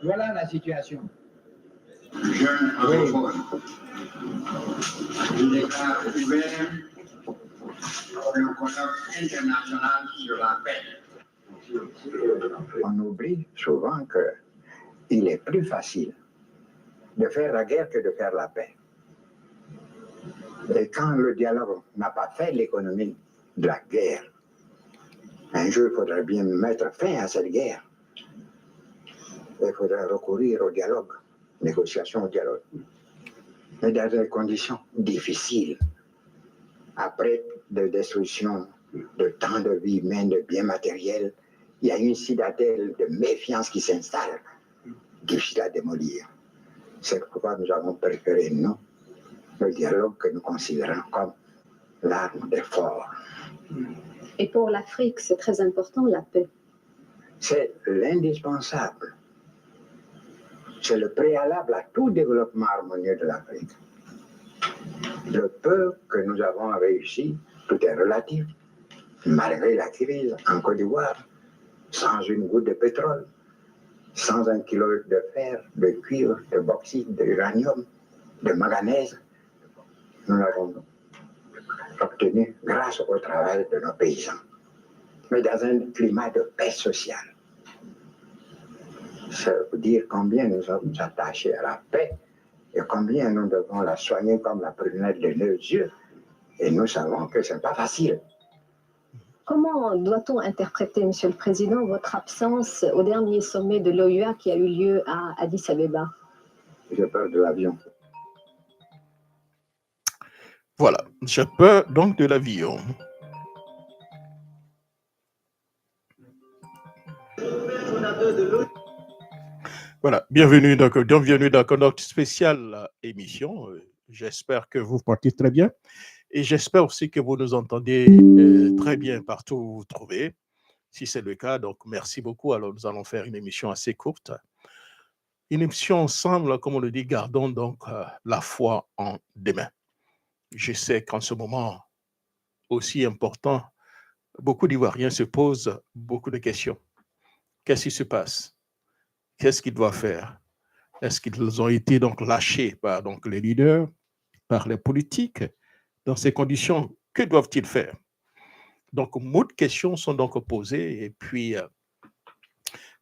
Voilà la situation. Jeune anglophone. Il déclare ouvert le colloque international sur la paix. On oublie souvent qu'il est plus facile de faire la guerre que de faire la paix. Et quand le dialogue n'a pas fait l'économie de la guerre, un jour il faudra bien mettre fin à cette guerre. Il faudra recourir au dialogue, négociation au dialogue. Mais dans des conditions difficiles, après de destruction de tant de vies humaines, de biens matériels, il y a une citadelle de méfiance qui s'installe, difficile à démolir. C'est pourquoi nous avons préféré, nous, le dialogue que nous considérons comme l'arme des forts. Et pour l'Afrique, c'est très important, la paix. C'est l'indispensable. C'est le préalable à tout développement harmonieux de l'Afrique. Le peu que nous avons réussi, tout est relatif, malgré la crise en Côte d'Ivoire, sans une goutte de pétrole, sans un kilo de fer, de cuivre, de bauxite, d'uranium, de manganèse, nous l'avons obtenu grâce au travail de nos paysans, mais dans un climat de paix sociale. Ça veut dire combien nous sommes attachés à la paix et combien nous devons la soigner comme la prunelle de nos yeux. Et nous savons que ce n'est pas facile. Comment doit-on interpréter, Monsieur le Président, votre absence au dernier sommet de l'OUA qui a eu lieu à Addis Abeba? J'ai peur de l'avion. Voilà, j'ai peur donc de l'avion. Voilà, bienvenue dans notre spéciale émission. J'espère que vous vous portez très bien et j'espère aussi que vous nous entendez très bien partout où vous vous trouvez. Si c'est le cas, donc merci beaucoup. Alors nous allons faire une émission assez courte. Une émission ensemble, comme on le dit, gardons donc la foi en demain. Je sais qu'en ce moment aussi important, beaucoup d'Ivoiriens se posent beaucoup de questions. Qu'est-ce qui se passe? Qu'est-ce qu'ils doivent faire? Est-ce qu'ils ont été donc lâchés par donc, les leaders, par les politiques? Dans ces conditions, que doivent-ils faire? Donc, beaucoup de questions sont donc posées. Et puis,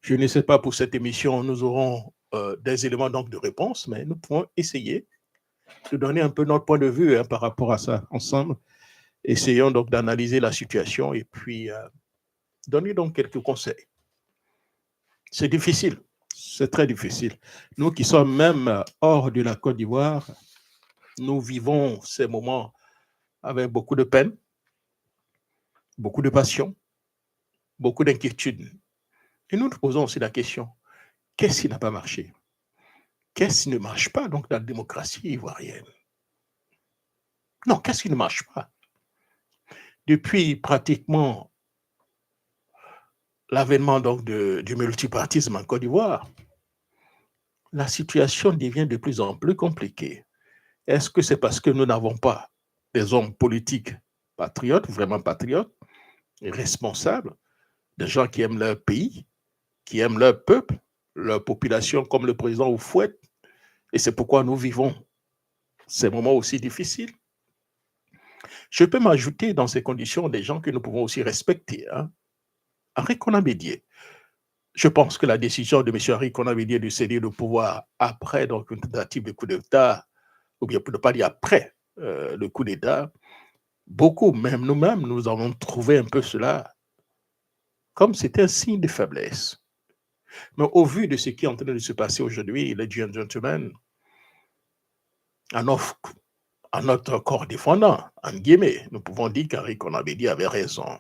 je ne sais pas, pour cette émission, nous aurons des éléments donc de réponse, mais nous pouvons essayer de donner un peu notre point de vue par rapport à ça ensemble. Essayons donc d'analyser la situation et puis donner donc quelques conseils. C'est difficile. C'est très difficile. Nous qui sommes même hors de la Côte d'Ivoire, nous vivons ces moments avec beaucoup de peine, beaucoup de passion, beaucoup d'inquiétude. Et nous nous posons aussi la question, qu'est-ce qui n'a pas marché? Qu'est-ce qui ne marche pas donc dans la démocratie ivoirienne? Non, qu'est-ce qui ne marche pas? Depuis pratiquement l'avènement donc du multipartisme en Côte d'Ivoire, la situation devient de plus en plus compliquée. Est-ce que c'est parce que nous n'avons pas des hommes politiques patriotes, vraiment patriotes, et responsables, des gens qui aiment leur pays, qui aiment leur peuple, leur population, comme le président Oufouette, et c'est pourquoi nous vivons ces moments aussi difficiles? Je peux m'ajouter dans ces conditions des gens que nous pouvons aussi respecter. Henri Konan Bédié. Je pense que la décision de M. Henri Konan Bédié de céder le pouvoir après donc, une tentative de coup d'État, ou bien pour ne pas dire après le coup d'État, beaucoup, même nous-mêmes, nous avons trouvé un peu cela comme c'était un signe de faiblesse. Mais au vu de ce qui est en train de se passer aujourd'hui, ladies and gentlemen, à notre corps défendant, en guillemets, nous pouvons dire qu'Henri Konan Bédié avait raison.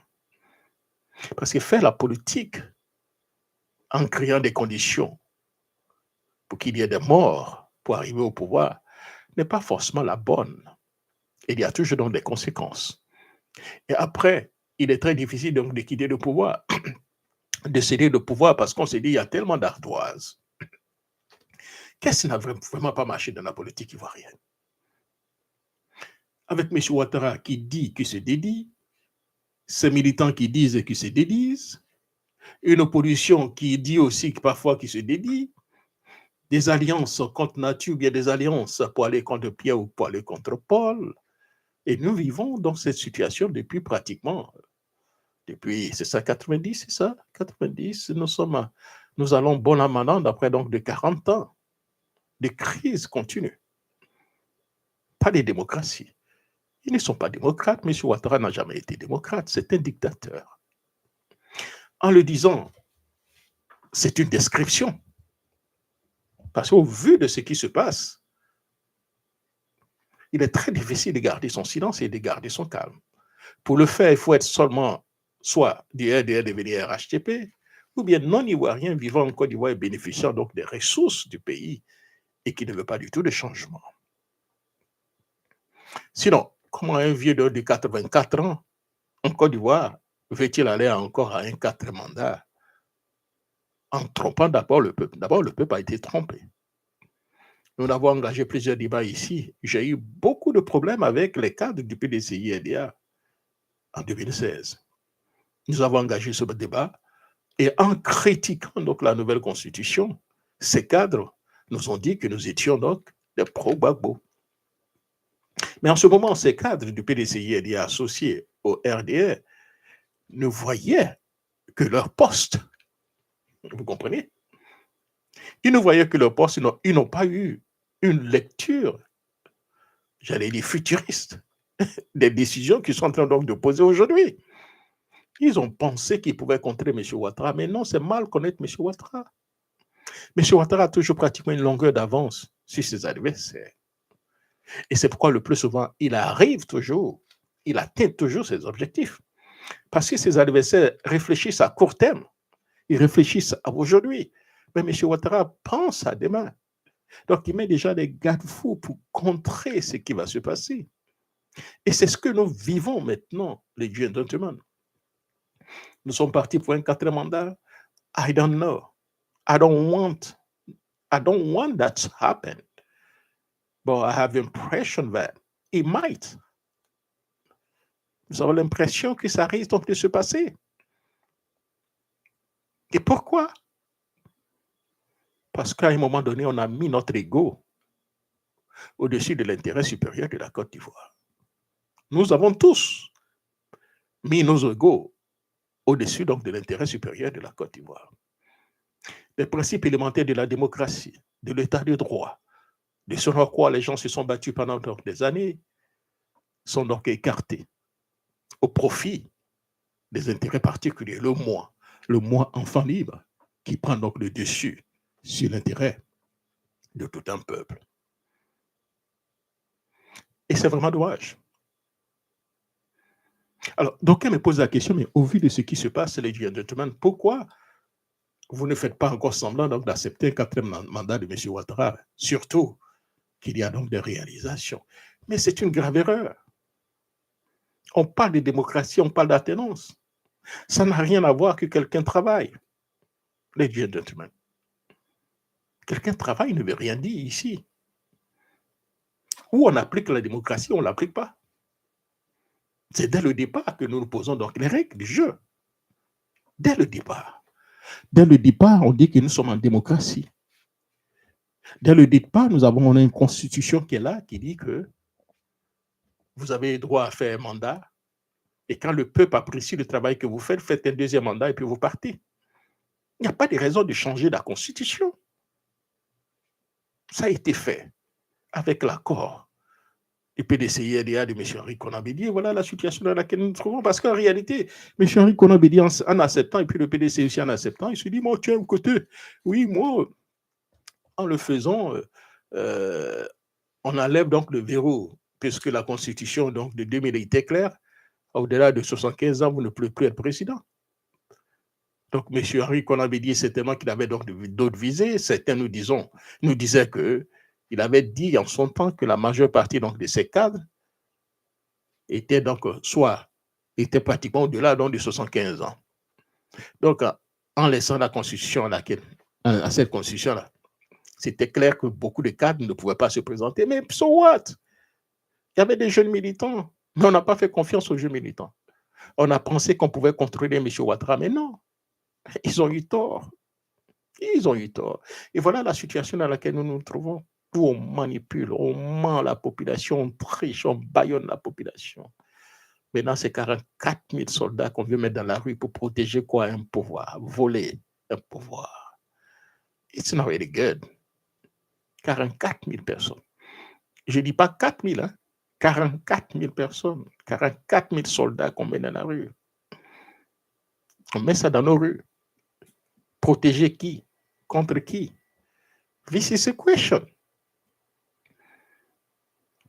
Parce que faire la politique en créant des conditions pour qu'il y ait des morts pour arriver au pouvoir n'est pas forcément la bonne. Il y a toujours donc des conséquences. Et après, il est très difficile donc de quitter le pouvoir, de céder le pouvoir parce qu'on s'est dit il y a tellement d'ardoises. Qu'est-ce qui n'a vraiment pas marché dans la politique ivoirienne? Avec M. Ouattara qui dit qu'il se dédie, ces militants qui disent qu'ils se dédisent, une opposition qui dit aussi que parfois qu'ils se dédient, des alliances contre nature, bien des alliances pour aller contre Pierre ou pour aller contre Paul. Et nous vivons dans cette situation depuis pratiquement, depuis, c'est ça, 90, c'est ça, 90, nous allons bon an, mal an, après donc de 40 ans de crise continue. Pas de démocratie. Ils ne sont pas démocrates. M. Ouattara n'a jamais été démocrate. C'est un dictateur. En le disant, c'est une description. Parce qu'au vu de ce qui se passe, il est très difficile de garder son silence et de garder son calme. Pour le faire, il faut être seulement soit du RDR devenir RHTP, ou bien non-ivoirien vivant en Côte d'Ivoire et bénéficiant donc des ressources du pays et qui ne veut pas du tout de changement. Sinon, comment un vieux de 84 ans en Côte d'Ivoire veut-il aller encore à un 4 mandats en trompant d'abord le peuple? D'abord, le peuple a été trompé. Nous avons engagé plusieurs débats ici. J'ai eu beaucoup de problèmes avec les cadres du PDCI-RDA en 2016. Nous avons engagé ce débat et en critiquant donc la nouvelle constitution, ces cadres nous ont dit que nous étions donc des pro-Gbagbo. Mais en ce moment, ces cadres du PDCI-RDA associés au RDR ne voyaient que leur poste. Vous comprenez? Ils ne voyaient que leur poste, ils n'ont pas eu une lecture, j'allais dire futuriste, des décisions qu'ils sont en train donc de poser aujourd'hui. Ils ont pensé qu'ils pouvaient contrer M. Ouattara, mais non, c'est mal connaître M. Ouattara. M. Ouattara a toujours pratiquement une longueur d'avance sur ses adversaires. Et c'est pourquoi le plus souvent, il arrive toujours, il atteint toujours ses objectifs. Parce que ses adversaires réfléchissent à court terme, ils réfléchissent à aujourd'hui. Mais M. Ouattara pense à demain. Donc, il met déjà des garde-fous pour contrer ce qui va se passer. Et c'est ce que nous vivons maintenant, les gentlemen. Nous sommes partis pour un 4e mandat. I don't know. I don't want that to happen. But I have the impression that it might. Nous avons l'impression que ça risque donc de se passer. Et pourquoi? Parce qu'à un moment donné, on a mis notre ego au-dessus de l'intérêt supérieur de la Côte d'Ivoire. Nous avons tous mis nos égos au-dessus donc de l'intérêt supérieur de la Côte d'Ivoire. Les principes élémentaires de la démocratie, de l'état de droit, de ce sur quoi les gens se sont battus pendant donc des années, sont donc écartés au profit des intérêts particuliers. Le moi enfant libre, qui prend donc le dessus sur l'intérêt de tout un peuple. Et c'est vraiment dommage. Alors, d'aucuns me posent la question, mais au vu de ce qui se passe, les gentlemen, pourquoi vous ne faites pas encore semblant donc d'accepter un 4e mandat de M. Ouattara, surtout qu'il y a donc des réalisations? Mais c'est une grave erreur. On parle de démocratie, on parle d'attenance. Ça n'a rien à voir que quelqu'un travaille. Les gentlemen. Quelqu'un travaille ne veut rien dire ici. Ou on applique la démocratie, ou on ne l'applique pas. C'est dès le départ que nous nous posons donc les règles du jeu. Dès le départ. Dès le départ, on dit que nous sommes en démocratie. Dès le départ, nous avons une constitution qui est là, qui dit que vous avez droit à faire un mandat, et quand le peuple apprécie le travail que vous faites, faites un 2e mandat et puis vous partez. Il n'y a pas de raison de changer la constitution. Ça a été fait avec l'accord du PDCI-RDA de M. Henri Konan Bédié. Voilà la situation dans laquelle nous nous trouvons. Parce qu'en réalité, M. Henri Konan Bédié en acceptant, et puis le PDCI aussi en acceptant, il se dit, moi, tu es un côté. Oui, moi, en le faisant, on enlève donc le verrou, puisque la constitution donc, de 2000 était claire. Au-delà de 75 ans, vous ne pouvez plus être président. Donc, M. Henri Konan Bédié, certainement qu'il avait donc d'autres visées. Certains nous disaient qu'il avait dit en son temps que la majeure partie donc, de ces cadres étaient donc étaient pratiquement au-delà donc, de 75 ans. Donc, en laissant la constitution à cette constitution-là, c'était clair que beaucoup de cadres ne pouvaient pas se présenter. Mais so what? Il y avait des jeunes militants, mais on n'a pas fait confiance aux jeunes militants. On a pensé qu'on pouvait contrôler M. Ouattara, mais non. Ils ont eu tort. Ils ont eu tort. Et voilà la situation dans laquelle nous nous trouvons, où on manipule, on ment la population, on triche, on bâillonne la population. Maintenant, c'est 44 000 soldats qu'on veut mettre dans la rue pour protéger quoi? Un pouvoir, voler un pouvoir. It's not really good. 44 000 personnes. Je ne dis pas 4 000, hein? 44 000 personnes, 44 000 soldats qu'on met dans la rue. On met ça dans nos rues. Protéger qui? Contre qui? This is a question.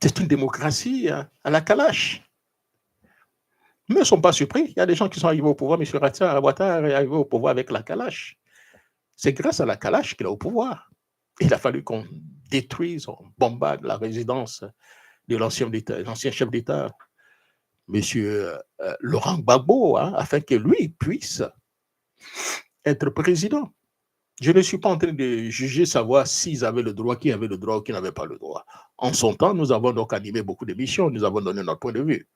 C'est une démocratie à la Kalash. Mais ils ne sont pas surpris. Il y a des gens qui sont arrivés au pouvoir. M. Ouattara est arrivé au pouvoir avec la Kalash. C'est grâce à la Kalash qu'il est au pouvoir. Il a fallu qu'on détruise, on bombarde la résidence de l'ancien chef d'État, M. Laurent Gbagbo, afin que lui puisse être président. Je ne suis pas en train de juger, savoir s'ils avaient le droit, qui avait le droit ou qui n'avait pas le droit. En son temps, nous avons donc animé beaucoup d'émissions, nous avons donné notre point de vue.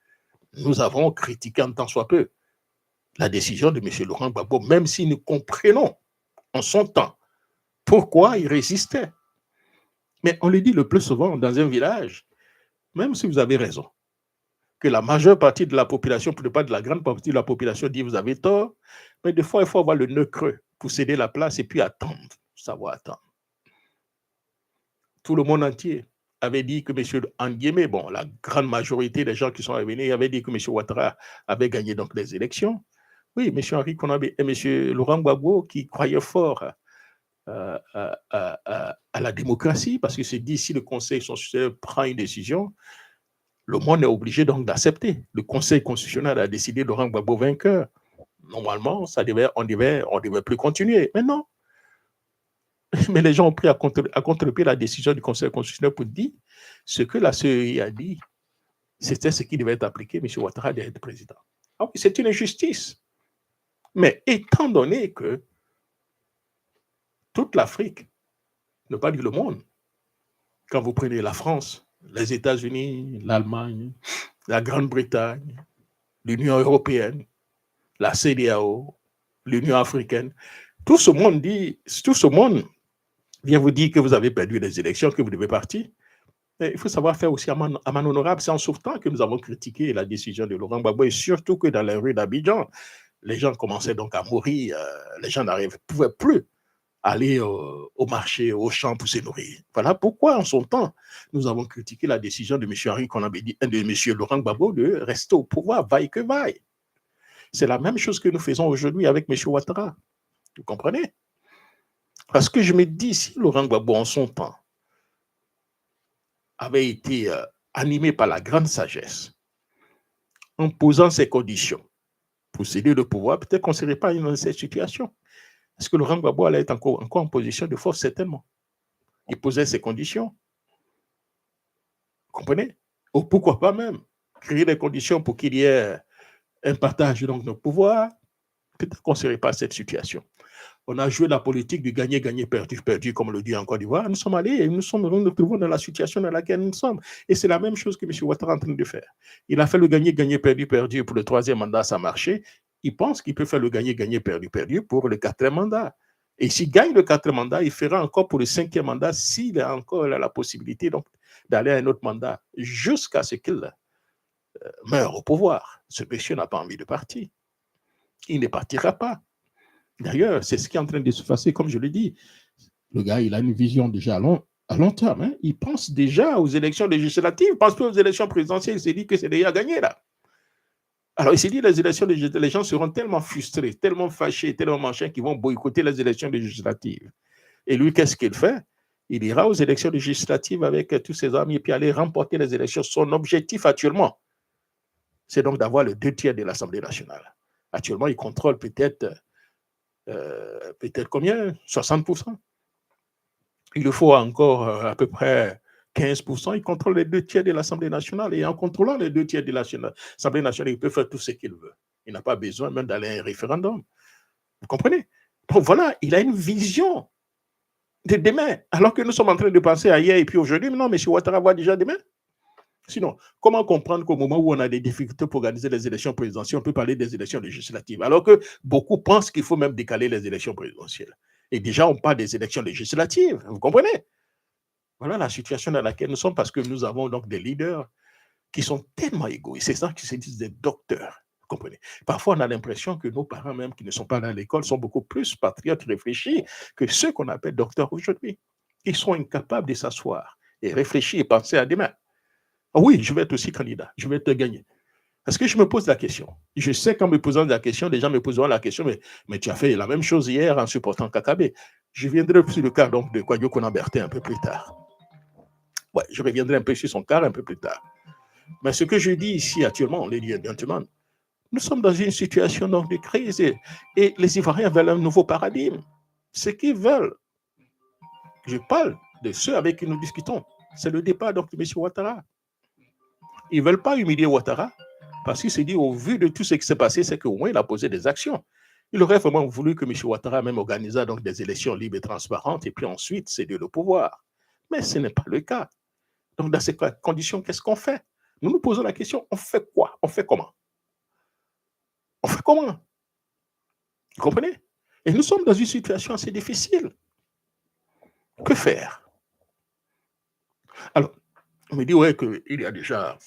Nous avons critiqué en tant soit peu la décision de M. Laurent Gbagbo, même si nous comprenons en son temps pourquoi il résistait. Mais on le dit le plus souvent dans un village, même si vous avez raison, que la majeure partie de la population, pour ne pas de la grande partie de la population, dit vous avez tort, mais des fois, il faut avoir le nœud creux pour céder la place et puis attendre, savoir attendre. Tout le monde entier avait dit que M. Anguémé, bon, la grande majorité des gens qui sont revenus, avaient dit que M. Ouattara avait gagné donc les élections. Oui, M. Henri Konabe et M. Laurent Gbagbo qui croyaient fort à la démocratie, parce que c'est dit, si le Conseil constitutionnel prend une décision, le monde est obligé donc d'accepter. Le Conseil constitutionnel a décidé de Laurent Gbagbo vainqueur. Normalement, on devait plus continuer. Mais non. Mais les gens ont pris à contre-pied la décision du Conseil constitutionnel pour dire ce que la CEI a dit, c'était ce qui devait être appliqué. M. Ouattara devait être président. Ah oui, c'est une injustice. Mais étant donné que toute l'Afrique, ne pas dire le monde, quand vous prenez la France, les États-Unis, l'Allemagne, la Grande-Bretagne, l'Union européenne, la CEDEAO, l'Union africaine, tout ce monde vient vous dire que vous avez perdu les élections, que vous devez partir. Mais il faut savoir faire aussi amende honorable. C'est en sortant que nous avons critiqué la décision de Laurent Gbagbo, et surtout que dans les rues d'Abidjan, les gens commençaient donc à mourir, les gens ne pouvaient plus aller au marché, au champ pour se nourrir. Voilà pourquoi, en son temps, nous avons critiqué la décision de M. Henri Konabe, de M. Laurent Gbagbo de rester au pouvoir, vaille que vaille. C'est la même chose que nous faisons aujourd'hui avec M. Ouattara. Vous comprenez? Parce que je me dis, si Laurent Gbagbo, en son temps, avait été animé par la grande sagesse, en posant ses conditions pour céder le pouvoir, peut-être qu'on ne serait pas dans cette situation. Est-ce que Laurent Gbagbo allait être encore en position de force? Certainement. Il posait ses conditions. Vous comprenez? Ou pourquoi pas même créer des conditions pour qu'il y ait un partage donc, de pouvoir? Peut-être qu'on ne serait pas à cette situation. On a joué la politique du gagner, gagner, perdu, perdu, comme on le dit en Côte d'Ivoire. Nous sommes allés et nous nous trouvons dans la situation dans laquelle nous sommes. Et c'est la même chose que M. Ouattara est en train de faire. Il a fait le gagner, gagner, perdu, perdu pour le 3e mandat, ça a marché. Il pense qu'il peut faire le gagner, gagner, perdu, perdu pour le 4e mandat. Et s'il gagne le 4e mandat, il fera encore pour le 5e mandat s'il a encore la possibilité donc, d'aller à un autre mandat jusqu'à ce qu'il meure au pouvoir. Ce monsieur n'a pas envie de partir. Il ne partira pas. D'ailleurs, c'est ce qui est en train de se passer, comme je l'ai dit. Le gars, il a une vision déjà à long terme. Hein. Il pense déjà aux élections législatives, il ne pense plus aux élections présidentielles. Il s'est dit que c'est déjà gagné là. Alors, il s'est dit les élections législatives, les gens seront tellement frustrés, tellement fâchés, tellement machin qu'ils vont boycotter les élections législatives. Et lui, qu'est-ce qu'il fait? Il ira aux élections législatives avec tous ses amis et puis aller remporter les élections. Son objectif actuellement, c'est donc d'avoir le 2/3 de l'Assemblée nationale. Actuellement, il contrôle peut-être combien? 60%. Il faut encore à peu près 15%. Il contrôle les 2/3 de l'Assemblée nationale. Et en contrôlant les 2/3 de l'Assemblée nationale, il peut faire tout ce qu'il veut. Il n'a pas besoin même d'aller à un référendum. Vous comprenez? Donc voilà, il a une vision de demain. Alors que nous sommes en train de penser à hier et puis aujourd'hui. Mais non, M. Ouattara voit déjà demain. Sinon, comment comprendre qu'au moment où on a des difficultés pour organiser les élections présidentielles, on peut parler des élections législatives, alors que beaucoup pensent qu'il faut même décaler les élections présidentielles. Et déjà, on parle des élections législatives, vous comprenez? Voilà la situation dans laquelle nous sommes parce que nous avons donc des leaders qui sont tellement égoïstes. C'est ça qui se disent des docteurs. Vous comprenez? Parfois, on a l'impression que nos parents, même qui ne sont pas dans l'école, sont beaucoup plus patriotes réfléchis que ceux qu'on appelle docteurs aujourd'hui. Ils sont incapables de s'asseoir et réfléchir et penser à demain. Ah oui, je vais être aussi candidat, je vais te gagner. Parce que je me pose la question. Je sais qu'en me posant la question, les gens me poseront la question, mais tu as fait la même chose hier en supportant Kakabe. Je viendrai sur le cas donc de Kwadwo Kona-Bertin un peu plus tard. Ouais, je reviendrai un peu sur son cas un peu plus tard. Mais ce que je dis ici actuellement, ladies and gentlemen, nous sommes dans une situation donc de crise et les Ivoiriens veulent un nouveau paradigme. Ce qu'ils veulent, je parle de ceux avec qui nous discutons, c'est le départ donc de M. Ouattara. Ils ne veulent pas humilier Ouattara parce qu'il se dit au vu de tout ce qui s'est passé, c'est qu'au moins il a posé des actions. Il aurait vraiment voulu que M. Ouattara même organise donc des élections libres et transparentes et puis ensuite céder le pouvoir. Mais ce n'est pas le cas. Donc dans ces conditions, qu'est-ce qu'on fait? Nous nous posons la question, on fait quoi? On fait comment? On fait comment? Vous comprenez? Et nous sommes dans une situation assez difficile. Que faire? Alors, on me dit, ouais, qu'il y a déjà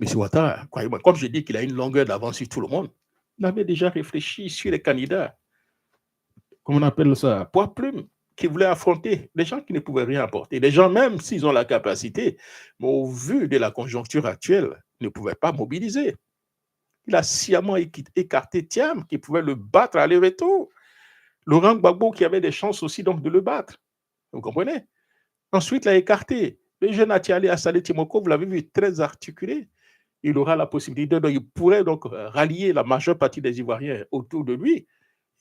M. Ouattara, croyez-moi, comme je dis qu'il a une longueur d'avance sur tout le monde, il avait déjà réfléchi sur les candidats, comment on appelle ça, poids plume, qui voulaient affronter des gens qui ne pouvaient rien apporter. Des gens, même s'ils ont la capacité, mais au vu de la conjoncture actuelle, ne pouvaient pas mobiliser. Il a sciemment écarté Thiam, qui pouvait le battre à aller-retour. Laurent Gbagbo, qui avait des chances aussi donc de le battre. Vous comprenez? Ensuite, il a écarté. Le jeune Atiale Assalé Timoko, vous l'avez vu, très articulé. Il aura la possibilité, il pourrait donc rallier la majeure partie des Ivoiriens autour de lui.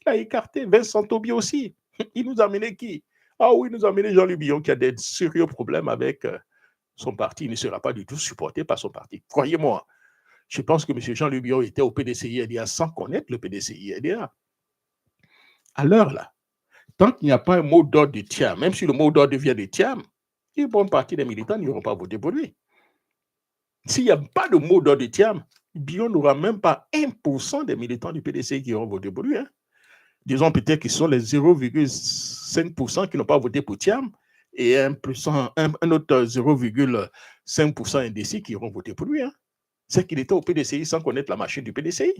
Il a écarté Vincent Tobi aussi. Il nous a amené qui? Ah oui, il nous a amené Jean-Luc Billon qui a des sérieux problèmes avec son parti. Il ne sera pas du tout supporté par son parti. Croyez-moi, je pense que M. Jean-Luc Billon était au PDCI-RDA sans connaître le PDCI-RDA. À l'heure là, tant qu'il n'y a pas un mot d'ordre de Thiam, même si le mot d'ordre vient de Thiam, une bonne partie des militants n'iront pas voter pour lui. S'il n'y a pas de mot d'ordre de Thiam, Billon n'aura même pas 1% des militants du PDCI qui auront voté pour lui. Hein. Disons peut-être qu'ils sont les 0,5% qui n'ont pas voté pour Thiam et un autre 0,5% indécis qui auront voté pour lui. Hein. C'est qu'il était au PDCI sans connaître la machine du PDCI.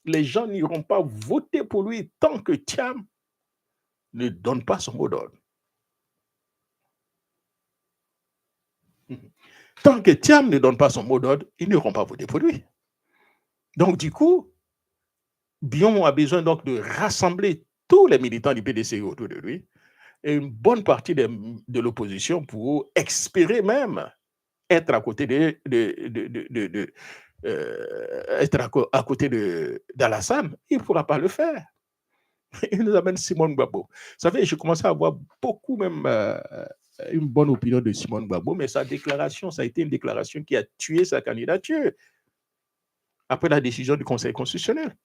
Les gens n'iront pas voter pour lui tant que Thiam ne donne pas son mot d'ordre. Tant que Thiam ne donne pas son mot d'ordre, ils n'iront pas voter pour lui. Donc, du coup, Billon a besoin donc de rassembler tous les militants du PDCI autour de lui et une bonne partie de l'opposition pour espérer même être à côté à côté d'Alassane. Il ne pourra pas le faire. Il nous amène Simone Gbagbo. Vous savez, je commençais à avoir beaucoup même une bonne opinion de Simone Gbagbo, mais sa déclaration, ça a été une déclaration qui a tué sa candidature après la décision du Conseil constitutionnel.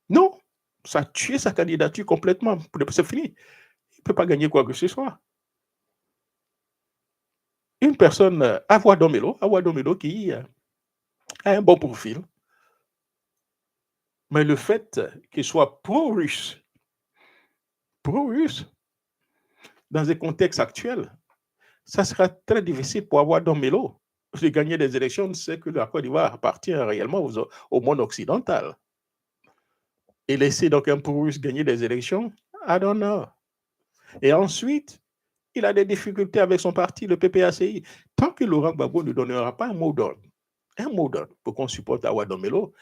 Non, ça a tué sa candidature complètement. C'est fini. Il ne peut pas gagner quoi que ce soit. Une personne, Awa Domelo qui a un bon profil, mais le fait qu'il soit pro-russe, dans un contexte actuel, ça sera très difficile pour Awa Domelo de gagner des élections. C'est que la Côte d'Ivoire appartient réellement au monde occidental. Et laisser donc un pro-russe gagner des élections, I don't know. Et ensuite, il a des difficultés avec son parti, le PPACI. Tant que Laurent Gbagbo ne donnera pas un mot d'ordre pour qu'on supporte Awa Domelo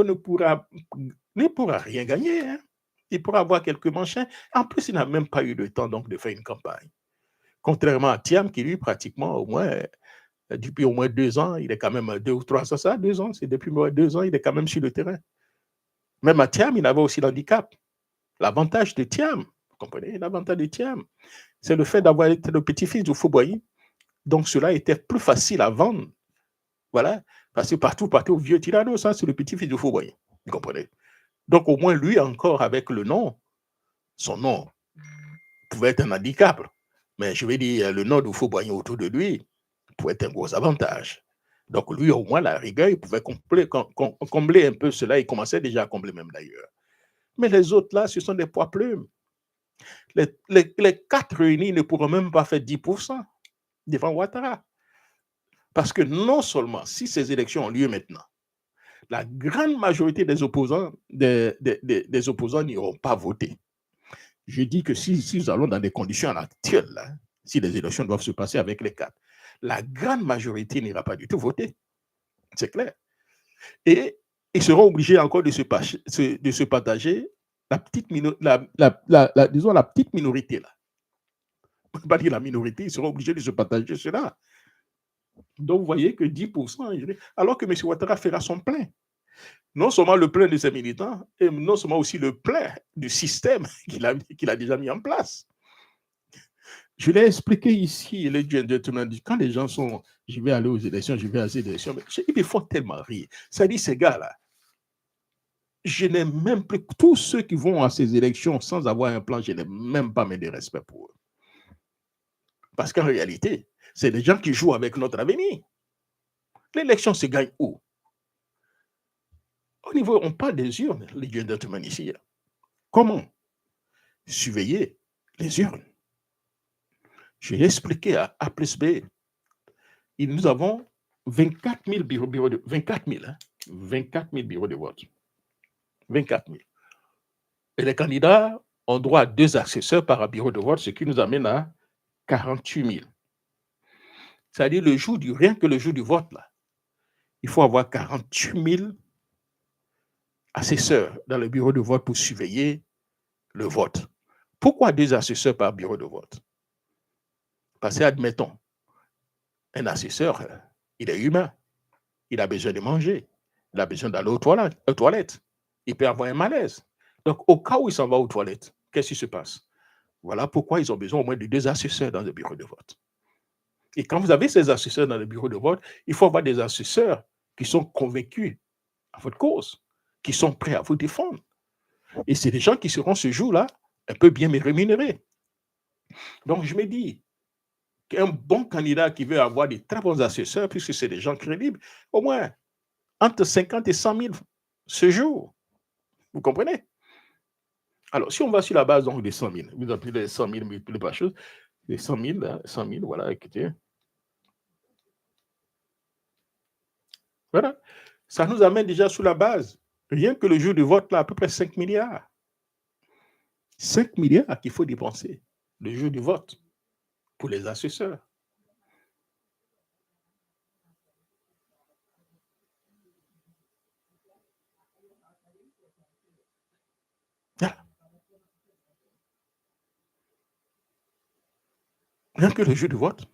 ne pourra rien gagner. Hein. Il pourra avoir quelques manchins. En plus, il n'a même pas eu le temps donc de faire une campagne. Contrairement à Thiam, qui lui, pratiquement, depuis au moins 2 ans, il est quand même 2 ou 3 ans, ça, 2 ans, c'est depuis 2 ans, il est quand même sur le terrain. Même à Thiam, il avait aussi l'handicap. L'avantage de Thiam, vous comprenez, l'avantage de Thiam, c'est le fait d'avoir été le petit-fils du Fouboyi. Donc, cela était plus facile à vendre. Voilà. Parce que partout au vieux Tirano, ça, c'est le petit-fils du Fouboyi. Vous comprenez? Donc, au moins, lui, encore, avec le nom, son nom pouvait être un handicap. Mais je vais dire, le nom du Fouboyi autour de lui pouvait être un gros avantage. Donc, lui, au moins, la rigueur, il pouvait combler un peu cela. Il commençait déjà à combler même d'ailleurs. Mais les autres là, ce sont des poids plumes. Les 4 réunis ne pourront même pas faire 10% devant Ouattara. Parce que non seulement, si ces élections ont lieu maintenant, la grande majorité des opposants, des opposants n'iront pas voter. Je dis que si nous allons dans des conditions actuelles, là, si les élections doivent se passer avec les 4, la grande majorité n'ira pas du tout voter. C'est clair. Et ils seront obligés encore de se partager la petite, disons la petite minorité. Là. On ne peut pas dire la minorité, ils seront obligés de se partager cela. Donc, vous voyez que 10%, alors que M. Ouattara fera son plein. Non seulement le plein de ses militants, et non seulement aussi le plein du système qu'il a déjà mis en place. Je l'ai expliqué ici, quand les gens sont, je vais aller aux élections, ils me font tellement rire. Ça dit, ces gars-là, je n'ai même plus, tous ceux qui vont à ces élections sans avoir un plan, je n'ai même pas mis de respect pour eux. Parce qu'en réalité, c'est des gens qui jouent avec notre avenir. L'élection se gagne où? Au niveau, on parle des urnes, les gentlemen ici. Comment surveiller les urnes? Je l'ai expliqué à A plus B. Nous avons 24 000 bureaux de 24 000, hein, 24 000 bureaux de vote. 24 000. Et les candidats ont droit à 2 assesseurs par bureau de vote, ce qui nous amène à 48 000. C'est-à-dire rien que le jour du vote, là, il faut avoir 48 000 assesseurs dans le bureau de vote pour surveiller le vote. Pourquoi 2 assesseurs par bureau de vote? Parce que, admettons, un assesseur, il est humain, il a besoin de manger, il a besoin d'aller aux toilettes, il peut avoir un malaise. Donc, au cas où il s'en va aux toilettes, qu'est-ce qui se passe? Voilà pourquoi ils ont besoin au moins de 2 assesseurs dans le bureau de vote. Et quand vous avez ces assesseurs dans le bureau de vote, il faut avoir des assesseurs qui sont convaincus à votre cause, qui sont prêts à vous défendre. Et c'est des gens qui seront ce jour-là un peu bien rémunérés. Donc, je me dis qu'un bon candidat qui veut avoir des très bons assesseurs, puisque c'est des gens crédibles, au moins entre 50 et 100 000 ce jour. Vous comprenez? Alors, si on va sur la base donc, des 100 000, vous appelez les 100 000 multiplié par chose, les 100 000, hein, 100 000, voilà, écoutez. Voilà. Ça nous amène déjà sous la base. Rien que le jour du vote, là, à peu près 5 milliards. 5 milliards qu'il faut dépenser le jour du vote pour les assesseurs. Voilà. Rien que le jour du vote,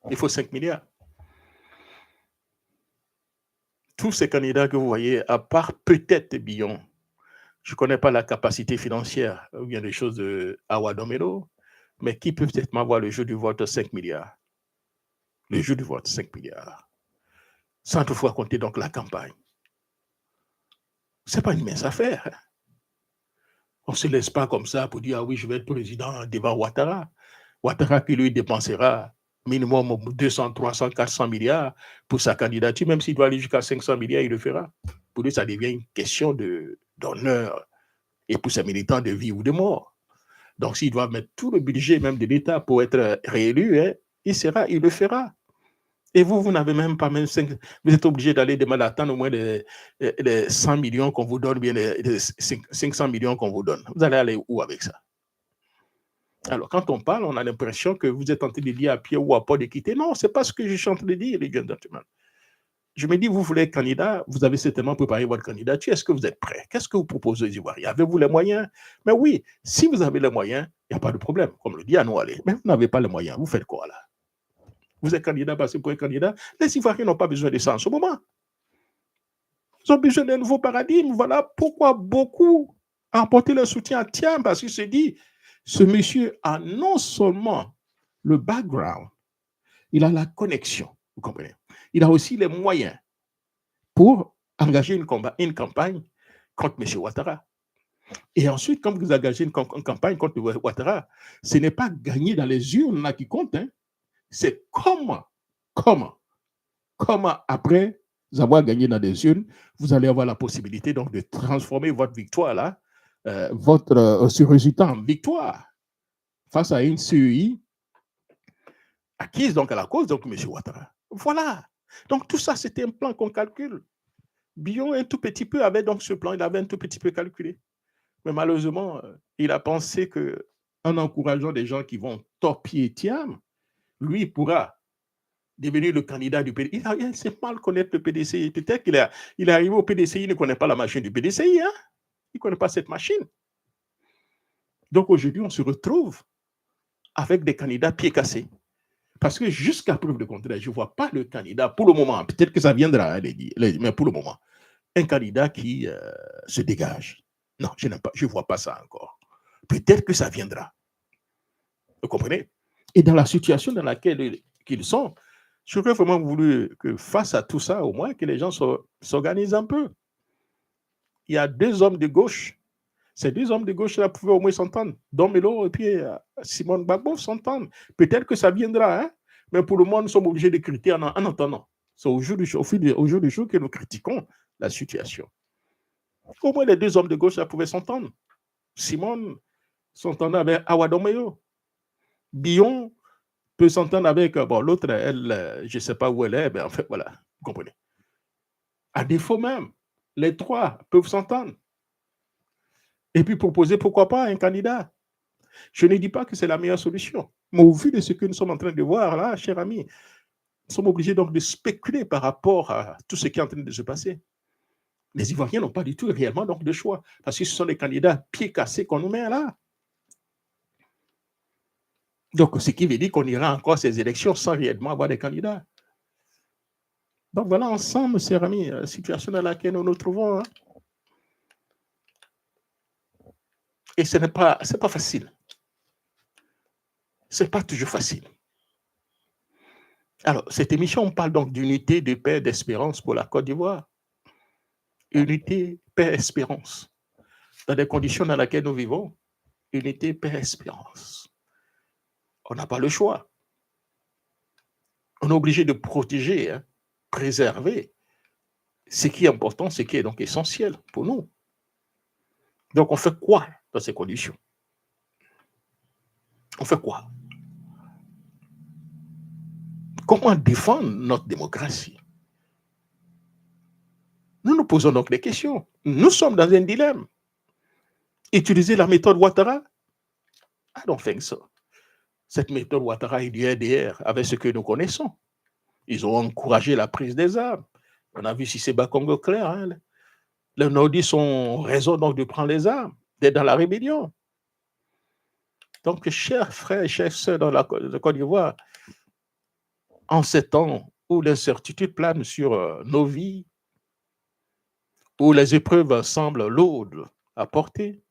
il faut 5 milliards. Tous ces candidats que vous voyez, à part peut-être Billon, je ne connais pas la capacité financière ou bien des choses de Awadomero, mais qui peut peut-être m'avoir le jour du vote 5 milliards. Le jour du vote, 5 milliards. Sans toutefois compter donc la campagne. Ce n'est pas une mince affaire. On ne se laisse pas comme ça pour dire, ah oui, je vais être président devant Ouattara. Ouattara qui lui dépensera minimum 200, 300, 400 milliards pour sa candidature, même s'il doit aller jusqu'à 500 milliards, il le fera. Pour lui, ça devient une question d'honneur et pour ses militants de vie ou de mort. Donc, s'il doit mettre tout le budget même de l'État pour être réélu, hein, il le fera. Et vous n'avez même pas même 5, vous êtes obligé d'aller demander attendre au moins les 100 millions qu'on vous donne, bien les 500 millions qu'on vous donne. Vous allez aller où avec ça? Alors, quand on parle, on a l'impression que vous êtes en train de dire à pied ou à pas de quitter. Non, ce n'est pas ce que je suis en train de dire, les gentlemen. Je me dis, vous voulez être candidat, vous avez certainement préparé votre candidature. Est-ce que vous êtes prêt? Qu'est-ce que vous proposez aux Ivoiriens? Avez-vous les moyens? Mais oui, si vous avez les moyens, il n'y a pas de problème. Comme le dit à nous aller. Mais vous n'avez pas les moyens. Vous faites quoi là? Vous êtes candidat parce que pour être candidat, les Ivoiriens n'ont pas besoin de ça en ce moment. Ils ont besoin d'un nouveau paradigme. Voilà pourquoi beaucoup ont apporté leur soutien à Tiam, parce qu'il se dit, ce monsieur a non seulement le background, il a la connexion, vous comprenez? Il a aussi les moyens pour engager une campagne contre M. Ouattara. Et ensuite, quand vous engagez une campagne contre Ouattara, ce n'est pas gagner dans les urnes là qui compte, hein. C'est comment après avoir gagné dans des urnes, vous allez avoir la possibilité donc de transformer votre victoire là votre ce résultat en victoire face à une CEI acquise donc à la cause, donc M. Ouattara. Voilà. Donc tout ça, c'était un plan qu'on calcule. Bion, un tout petit peu, avait donc ce plan, il avait un tout petit peu calculé. Mais malheureusement, il a pensé qu'en encourageant des gens qui vont torpiller Thiam, lui il pourra devenir le candidat du PDCI. Il sait mal connaître le PDCI. Peut-être qu'il est arrivé au PDCI, il ne connaît pas la machine du PDCI. Hein? Il ne connaît pas cette machine. Donc aujourd'hui, on se retrouve avec des candidats pieds cassés. Parce que jusqu'à preuve de contraire, je ne vois pas le candidat, pour le moment, peut-être que ça viendra, mais pour le moment, un candidat qui se dégage. Non, je ne vois pas ça encore. Peut-être que ça viendra. Vous comprenez? Et dans la situation dans laquelle ils sont, j'aurais vraiment voulu que face à tout ça, au moins que les gens s'organisent un peu. Il y a deux hommes de gauche. Ces deux hommes de gauche-là pouvaient au moins s'entendre. Dom Melo et puis Simone Gbagbo s'entendent. Peut-être que ça viendra, hein? Mais pour le moment, nous sommes obligés de critiquer en attendant. C'est au jour du jour que nous critiquons la situation. Au moins, les deux hommes de gauche là pouvaient s'entendre. Simone s'entendait avec Awadomeyo. Bion peut s'entendre avec l'autre, elle, je ne sais pas où elle est, mais en fait, voilà, vous comprenez. À défaut même, les trois peuvent s'entendre. Et puis proposer, pourquoi pas, un candidat. Je ne dis pas que c'est la meilleure solution. Mais au vu de ce que nous sommes en train de voir là, chers amis, nous sommes obligés donc de spéculer par rapport à tout ce qui est en train de se passer. Les Ivoiriens n'ont pas du tout réellement donc de choix, parce que ce sont des candidats pieds cassés qu'on nous met là. Donc, ce qui veut dire qu'on ira encore à ces élections sans réellement avoir des candidats. Donc voilà ensemble, chers amis, la situation dans laquelle nous nous trouvons. Hein. Et ce n'est pas facile. Ce n'est pas toujours facile. Alors, cette émission, on parle donc d'unité, de paix, d'espérance pour la Côte d'Ivoire. Unité, paix, espérance. Dans des conditions dans lesquelles nous vivons, unité, paix, espérance. On n'a pas le choix. On est obligé de protéger, hein, préserver ce qui est important, ce qui est donc essentiel pour nous. Donc, on fait quoi dans ces conditions? On fait quoi? Comment défendre notre démocratie? Nous nous posons donc des questions. Nous sommes dans un dilemme. Utiliser la méthode Ouattara? I don't think so. Cette méthode Ouattara et du RDR avec ce que nous connaissons. Ils ont encouragé la prise des armes. On a vu si c'est Bakongo clair. Hein? Les nordistes ont raison donc de prendre les armes, d'être dans la rébellion. Donc, chers frères, chères sœurs dans la Côte d'Ivoire, en ces temps où l'incertitude plane sur nos vies, où les épreuves semblent lourdes à porter,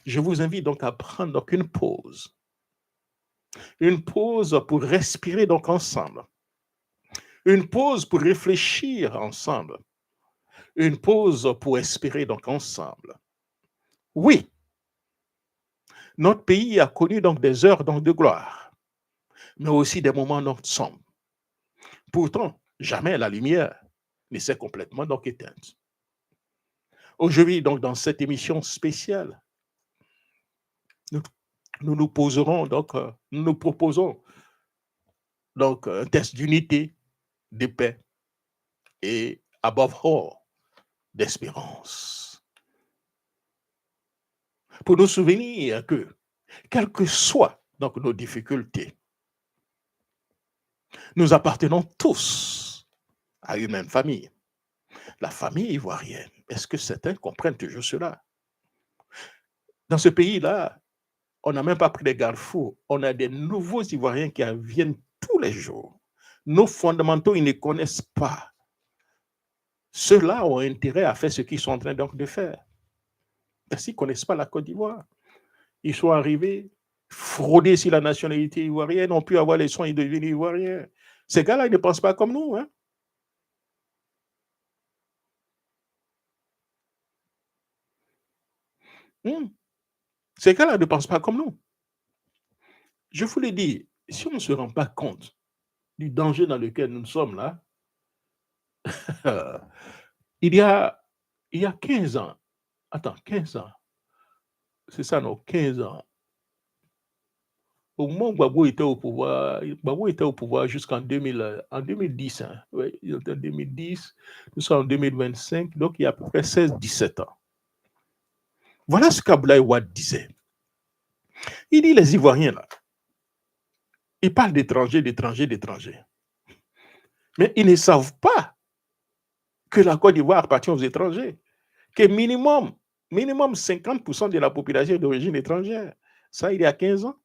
je vous invite donc à prendre donc une pause. Une pause pour respirer donc ensemble. Une pause pour réfléchir ensemble. Une pause pour espérer donc ensemble. Oui, notre pays a connu donc des heures donc de gloire, mais aussi des moments donc sombres. Pourtant, jamais la lumière ne s'est complètement donc éteinte. Aujourd'hui, donc, dans cette émission spéciale, nous nous poserons donc, nous nous proposons donc un test d'unité, de paix et, above all, d'espérance. Pour nous souvenir que, quelles que soient donc nos difficultés, nous appartenons tous à une même famille, la famille ivoirienne. Est-ce que certains comprennent toujours cela? Dans ce pays-là, on n'a même pas pris des garde-fous. On a des nouveaux Ivoiriens qui viennent tous les jours. Nos fondamentaux, ils ne connaissent pas. Ceux-là ont intérêt à faire ce qu'ils sont en train donc de faire. Parce qu'ils ne connaissent pas la Côte d'Ivoire. Ils sont arrivés, fraudés sur la nationalité ivoirienne, ont pu avoir les soins et devenir ivoiriens. Ces gars-là, ils ne pensent pas comme nous. Hein? Ces gars-là ne pensent pas comme nous. Je vous l'ai dit, si on ne se rend pas compte du danger dans lequel nous sommes là, il y a 15 ans, 15 ans, c'est ça, non, 15 ans. Au moment où Gbagbo était au pouvoir jusqu'en 2010. Hein. Oui, il était en 2010, nous sommes en 2025, donc il y a à peu près 16-17 ans. Voilà ce qu'Abdoulaye Wade disait. Il dit les Ivoiriens, là, ils parlent d'étrangers. Mais ils ne savent pas que la Côte d'Ivoire appartient aux étrangers, que minimum 50% de la population est d'origine étrangère. Ça, il y a 15 ans.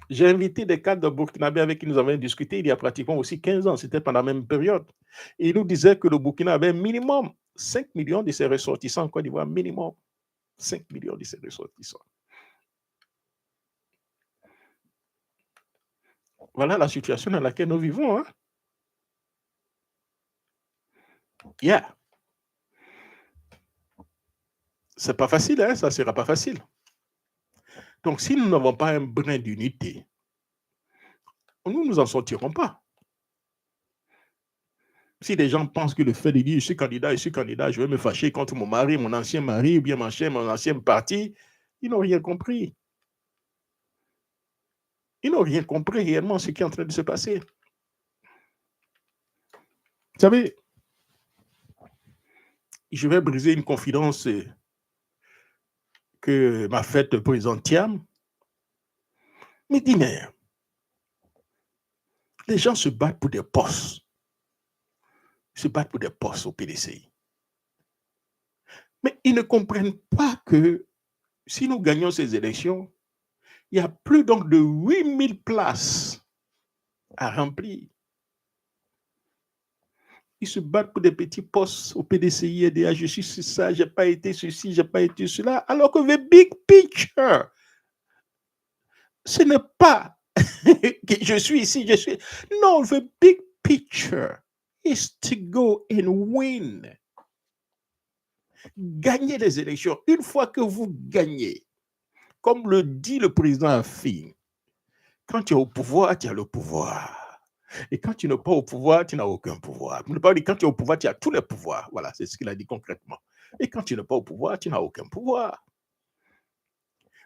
J'ai invité des cadres burkinabés avec qui nous avions discuté il y a pratiquement aussi 15 ans, c'était pendant la même période. Et ils nous disaient que le Burkina avait minimum 5 millions de ses ressortissants en Côte d'Ivoire, minimum 5 millions de ses ressortissants. Voilà la situation dans laquelle nous vivons. Hein? Yeah. C'est pas facile, hein? Ça ne sera pas facile. Donc, si nous n'avons pas un brin d'unité, nous ne nous en sortirons pas. Si les gens pensent que le fait de dire je suis candidat, je vais me fâcher contre mon mari, mon ancien mari, ou bien mon ancien parti, ils n'ont rien compris. Ils n'ont rien compris réellement ce qui est en train de se passer. Vous savez, je vais briser une confidence que m'a faite le président Thiam. Mais dis, mais les gens se battent pour des postes. Ils se battent pour des postes au PDCI. Mais ils ne comprennent pas que si nous gagnons ces élections, il y a plus donc de 8000 places à remplir. Ils se battent pour des petits postes au PDCI, EDA, je suis ça, je n'ai pas été ceci, je n'ai pas été cela, alors que le big picture, ce n'est pas que je suis ici, je suis... Non, the big picture is to go and win. Gagner les élections. Une fois que vous gagnez, comme le dit le président Afin, quand tu es au pouvoir, tu as le pouvoir. Et quand tu n'es pas au pouvoir, tu n'as aucun pouvoir. Quand tu es au pouvoir, tu as tous les pouvoirs. Voilà, c'est ce qu'il a dit concrètement. Et quand tu n'es pas au pouvoir, tu n'as aucun pouvoir.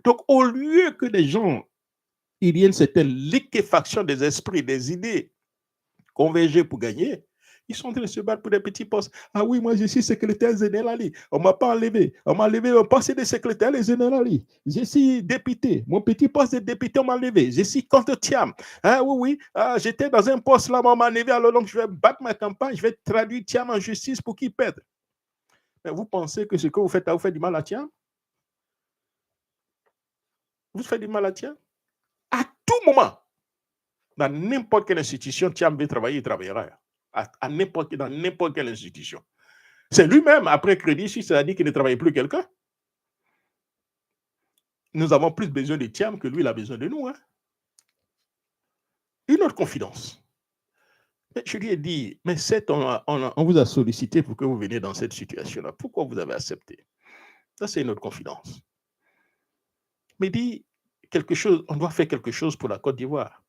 Donc, au lieu que les gens, il y ait une certaine liquéfaction des esprits, des idées, converger pour gagner, ils sont en train de se battre pour des petits postes. Ah oui, moi je suis secrétaire général. On ne m'a pas enlevé. On m'a enlevé un poste de secrétaire général. Je suis député. Mon petit poste de député, on m'a enlevé. Je suis contre Thiam. Ah oui. Ah, j'étais dans un poste là, on m'a enlevé. Alors donc je vais battre ma campagne. Je vais traduire Thiam en justice pour qu'il pète. Mais vous pensez que ce que vous faites du mal à Thiam? Vous faites du mal à Thiam? À tout moment, dans n'importe quelle institution, Thiam veut travailler, il travaillera. Dans n'importe quelle institution. C'est lui-même, après Crédit Suisse, il a dit qu'il ne travaille plus quelqu'un. Nous avons plus besoin de Thiam que lui, il a besoin de nous. Hein? Une autre confidence. Mais je lui ai dit, mais on vous a sollicité pour que vous veniez dans cette situation-là. Pourquoi vous avez accepté? Ça, c'est une autre confidence. Mais dit, on doit faire quelque chose pour la Côte d'Ivoire.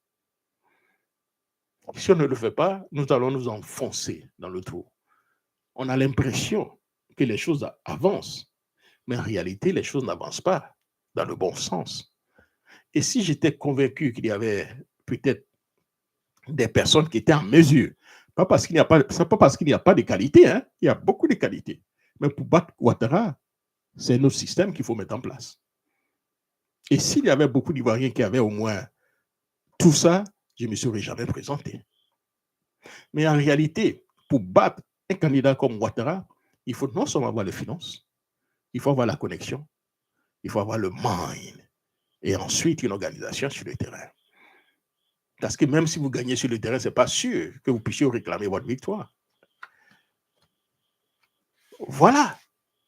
Si on ne le fait pas, nous allons nous enfoncer dans le trou. On a l'impression que les choses avancent, mais en réalité, les choses n'avancent pas dans le bon sens. Et si j'étais convaincu qu'il y avait peut-être des personnes qui étaient en mesure, pas parce qu'il n'y a pas de qualité, hein, il y a beaucoup de qualités, mais pour battre Ouattara, c'est notre système qu'il faut mettre en place. Et s'il y avait beaucoup d'Ivoiriens qui avaient au moins tout ça, je ne me serais jamais présenté. Mais en réalité, pour battre un candidat comme Ouattara, il faut non seulement avoir les finances, il faut avoir la connexion, il faut avoir le mind, et ensuite une organisation sur le terrain. Parce que même si vous gagnez sur le terrain, ce n'est pas sûr que vous puissiez réclamer votre victoire. Voilà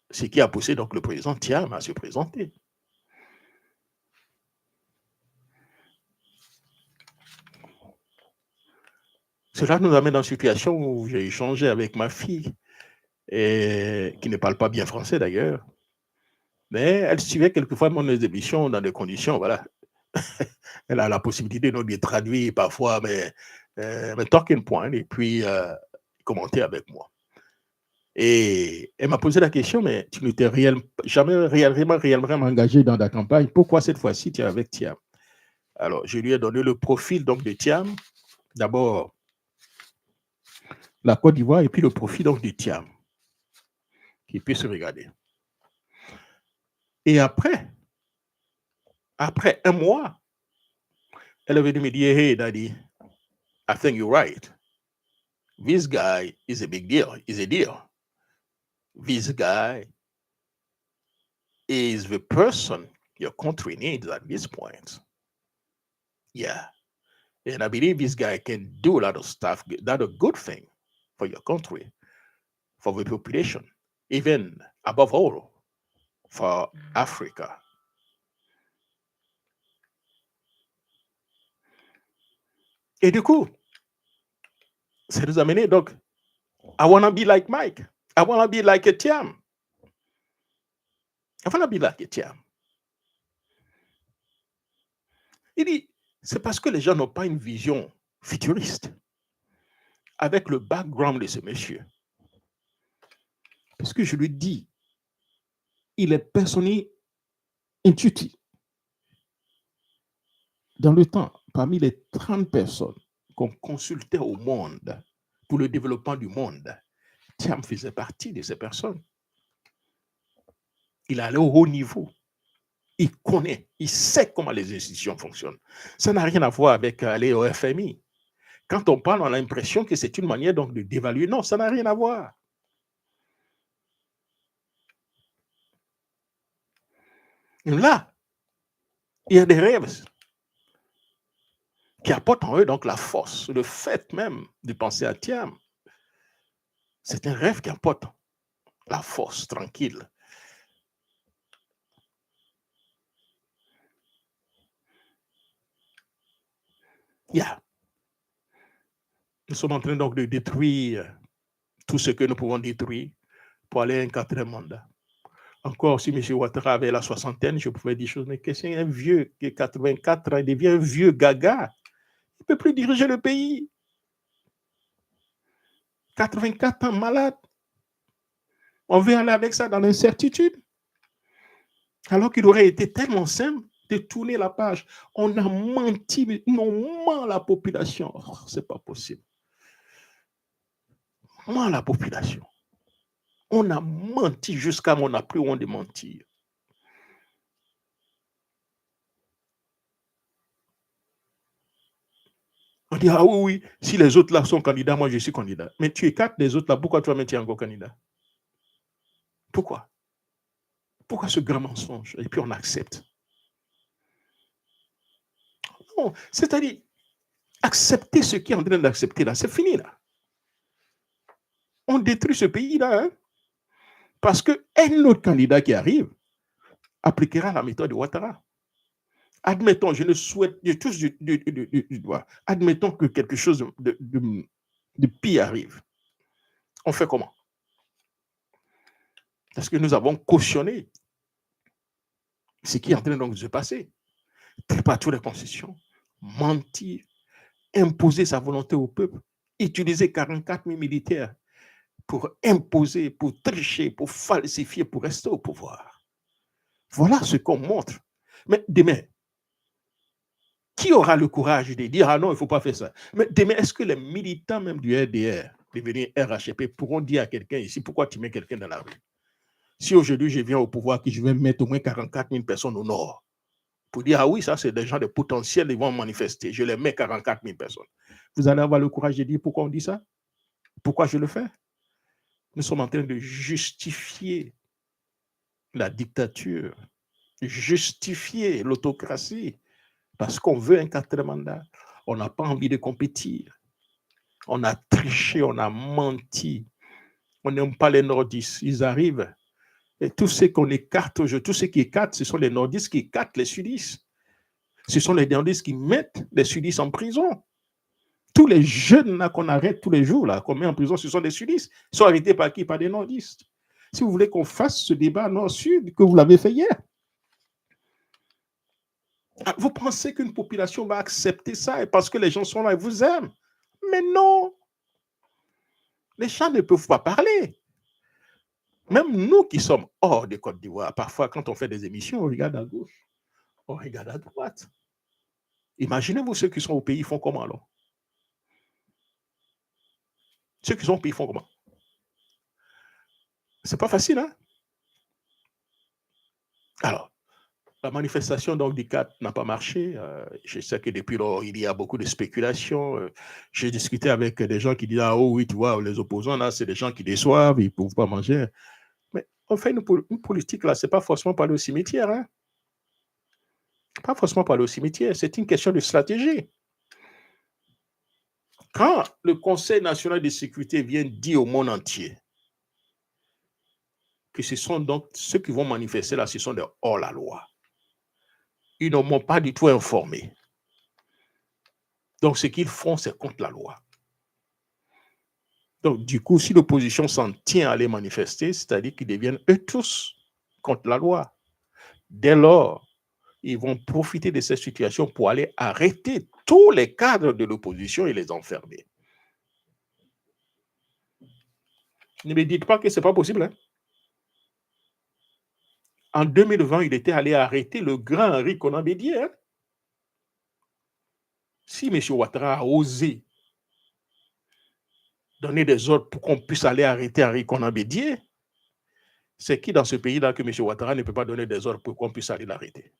ce qui a poussé donc le président Thiam à se présenter. Cela nous amène dans une situation où j'ai échangé avec ma fille, qui ne parle pas bien français d'ailleurs, mais elle suivait quelquefois mon émission dans des conditions, voilà. Elle a la possibilité de traduire parfois, mais talking point, et puis commenter avec moi. Et elle m'a posé la question, mais tu n'étais jamais réellement engagé dans la campagne. Pourquoi cette fois-ci tu es avec Thiam? Alors, je lui ai donné le profil donc de Thiam. D'abord, la Côte d'Ivoire et puis le profil donc de Thiam, qui puisse regarder. Et après un mois, elle est venue me dire, hey, Daddy, I think you're right. This guy is a big deal. Is a deal. This guy is the person your country needs at this point. Yeah. And I believe this guy can do a lot of stuff, that's a good thing for your country, for the population, even above all, for Africa. Et du coup, ça nous a mené, donc, I want to be like Mike. I want to be like Etiam. I want to be like Etiam. Il dit, c'est parce que les gens n'ont pas une vision futuriste avec le background de ce monsieur. Parce que je lui dis, il est personné intuitif. Dans le temps, parmi les 30 personnes qu'on consultait au monde pour le développement du monde, Thiam faisait partie de ces personnes. Il allait au haut niveau. Il connaît, il sait comment les institutions fonctionnent. Ça n'a rien à voir avec aller au FMI. Quand on parle, on a l'impression que c'est une manière donc de dévaluer. Non, ça n'a rien à voir. Là, il y a des rêves qui apportent en eux donc la force, le fait même de penser à Thiam. C'est un rêve qui apporte la force tranquille. Yeah. Nous sommes en train donc de détruire tout ce que nous pouvons détruire pour aller à un quatrième mandat. Encore, si M. Ouattara avait la soixantaine, je pouvais dire choses, mais qu'est-ce qu'un vieux qui a 84 ans, il devient un vieux gaga. Il ne peut plus diriger le pays. 84 ans, malade. On veut aller avec ça dans l'incertitude. Alors qu'il aurait été tellement simple de tourner la page. On a menti, on ment la population. Oh, ce n'est pas possible. Ment la population. On a menti jusqu'à on n'a plus honte de mentir. On dit, ah oui, si les autres là sont candidats, moi je suis candidat. Mais tu es 4 les autres là, pourquoi tu vas mettre encore candidat? Pourquoi? Pourquoi ce grand mensonge? Et puis on accepte. Non, c'est-à-dire, accepter ce qui est en train d'accepter là, c'est fini là. On détruit ce pays là, hein, parce qu'un autre candidat qui arrive appliquera la méthode de Ouattara. Admettons, je ne souhaite, je touche du doigt, admettons que quelque chose de pire arrive. On fait comment? Parce que nous avons cautionné ce qui est en train donc de se passer. Trépatour les concessions, mentir, imposer sa volonté au peuple, utiliser 44 000 militaires pour imposer, pour tricher, pour falsifier, pour rester au pouvoir. Voilà ce qu'on montre. Mais demain, qui aura le courage de dire « Ah non, il ne faut pas faire ça ». Mais demain, est-ce que les militants même du RDR, devenus RHP, pourront dire à quelqu'un ici « Pourquoi tu mets quelqu'un dans la rue ?» Si aujourd'hui je viens au pouvoir, que je vais mettre au moins 44 000 personnes au nord, pour dire « Ah oui, ça c'est des gens de potentiel, ils vont manifester, je les mets 44 000 personnes ». Vous allez avoir le courage de dire pourquoi on dit ça? Pourquoi je le fais? Nous sommes en train de justifier la dictature, justifier l'autocratie, parce qu'on veut un quatrième mandat. On n'a pas envie de compétir. On a triché, on a menti. On n'aime pas les nordistes. Ils arrivent. Et tous ceux qu'on écarte aujourd'hui, tous ceux qui écartent, ce sont les nordistes qui écartent les sudistes. Ce sont les nordistes qui mettent les sudistes en prison. Tous les jeunes là qu'on arrête tous les jours, là, qu'on met en prison, ce sont des sudistes. Ils sont arrêtés par qui? Par des nordistes. Si vous voulez qu'on fasse ce débat nord-sud, que vous l'avez fait hier, vous pensez qu'une population va accepter ça et parce que les gens sont là et vous aiment? Mais non! Les gens ne peuvent pas parler. Même nous qui sommes hors de Côte d'Ivoire, parfois quand on fait des émissions, on regarde à gauche, on regarde à droite. Imaginez-vous ceux qui sont au pays font comment alors? Ceux qui sont au pays font comment? C'est pas facile, hein? Alors, la manifestation donc du 4 n'a pas marché. Je sais que depuis lors, il y a beaucoup de spéculations. J'ai discuté avec des gens qui disent ah oh oui, tu vois, les opposants là, c'est des gens qui déçoivent, ils ne peuvent pas manger. Mais on fait une politique là, c'est pas forcément pour aller au cimetière, hein? Pas forcément pour aller au cimetière, c'est une question de stratégie. Quand le Conseil national de sécurité vient dire au monde entier que ce sont donc ceux qui vont manifester là, ce sont des hors-la-loi. Ils ne m'ont pas du tout informé. Donc, ce qu'ils font, c'est contre la loi. Donc, du coup, si l'opposition s'en tient à les manifester, c'est-à-dire qu'ils deviennent eux tous contre la loi. Dès lors, ils vont profiter de cette situation pour aller arrêter tous les cadres de l'opposition et les enfermer. Ne me dites pas que ce n'est pas possible. Hein? En 2020, il était allé arrêter le grand Henri Konan Bédié. Hein? Si M. Ouattara a osé donner des ordres pour qu'on puisse aller arrêter Henri Konan Bédié, c'est qui dans ce pays-là que M. Ouattara ne peut pas donner des ordres pour qu'on puisse aller l'arrêter?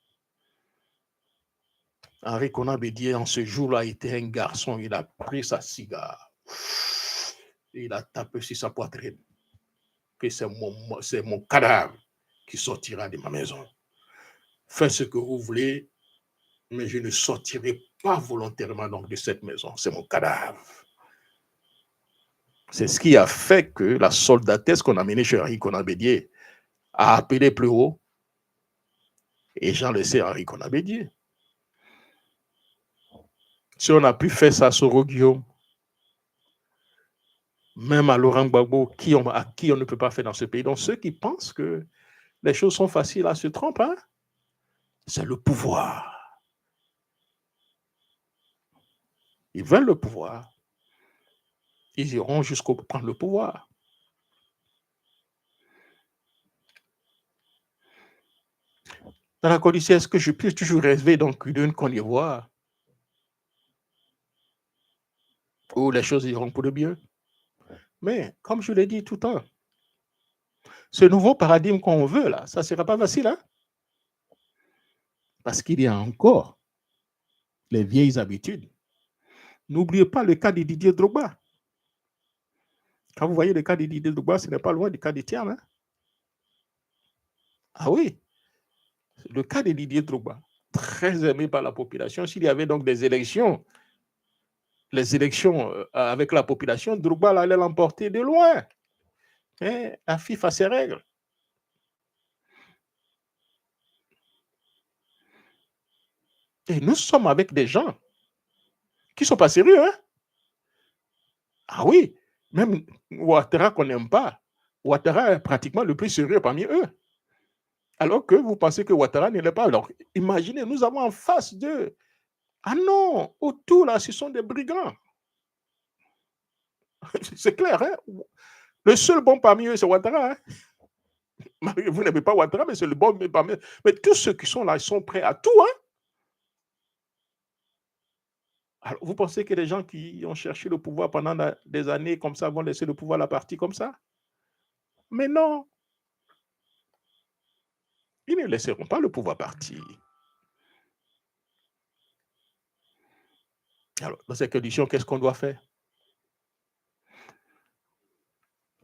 Henri Konan Bédié, en ce jour-là, était un garçon, il a pris sa cigare, il a tapé sur sa poitrine, que c'est mon cadavre qui sortira de ma maison. Faites ce que vous voulez, mais je ne sortirai pas volontairement donc de cette maison, c'est mon cadavre. C'est ce qui a fait que la soldatesse qu'on a menée chez Henri Konan Bédié a appelé plus haut, et Jean le sait, Henri Konan Bédié. Si on a pu faire ça sur Guillaume, même à Laurent Gbagbo, à qui on ne peut pas faire dans ce pays. Donc ceux qui pensent que les choses sont faciles à se tromper, hein? C'est le pouvoir. Ils veulent le pouvoir. Ils iront jusqu'au prendre le pouvoir. Dans la Côte d'Ivoire, est-ce que je peux toujours rêver donc d'une Côte d'Ivoire où les choses iront pour le mieux? Mais comme je l'ai dit tout le temps, ce nouveau paradigme qu'on veut là, ça ne sera pas facile, hein? Parce qu'il y a encore les vieilles habitudes. N'oubliez pas le cas de Didier Drogba. Quand vous voyez le cas de Didier Drogba, ce n'est pas loin du cas de Thiam. Hein? Ah oui, le cas de Didier Drogba, très aimé par la population. S'il y avait donc des élections, les élections avec la population, Drogba allait l'emporter de loin. Mais la FIFA a ses règles. Et nous sommes avec des gens qui ne sont pas sérieux. Hein? Ah oui, même Ouattara qu'on n'aime pas, Ouattara est pratiquement le plus sérieux parmi eux. Alors que vous pensez que Ouattara ne l'est pas. Alors, imaginez, nous avons en face d'eux. Ah non, autour là, ce sont des brigands. C'est clair, hein? Le seul bon parmi eux, c'est Ouattara. Hein? Vous n'aimez pas Ouattara, mais c'est le bon parmi eux. Mais tous ceux qui sont là, ils sont prêts à tout. Hein? Alors, vous pensez que les gens qui ont cherché le pouvoir pendant des années comme ça vont laisser le pouvoir à la partie comme ça? Mais non. Ils ne laisseront pas le pouvoir partir. Alors, dans ces conditions, qu'est-ce qu'on doit faire?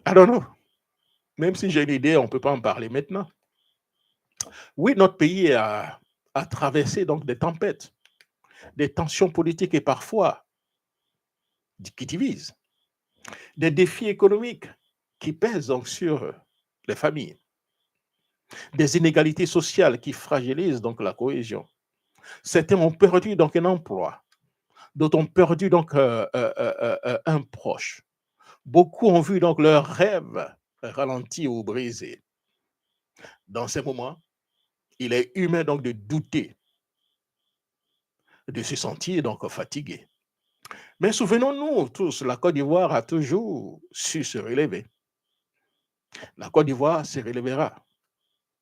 I don't know. Même si j'ai une idée, on ne peut pas en parler maintenant. Oui, notre pays a traversé donc des tempêtes, des tensions politiques et parfois qui divisent, des défis économiques qui pèsent donc sur les familles, des inégalités sociales qui fragilisent donc la cohésion. Certains ont perdu donc un emploi, d'autres ont perdu donc un proche. Beaucoup ont vu donc leurs rêves ralentis ou brisés. Dans ces moments, il est humain donc de douter, de se sentir donc fatigué. Mais souvenons-nous tous, la Côte d'Ivoire a toujours su se relever. La Côte d'Ivoire se relèvera.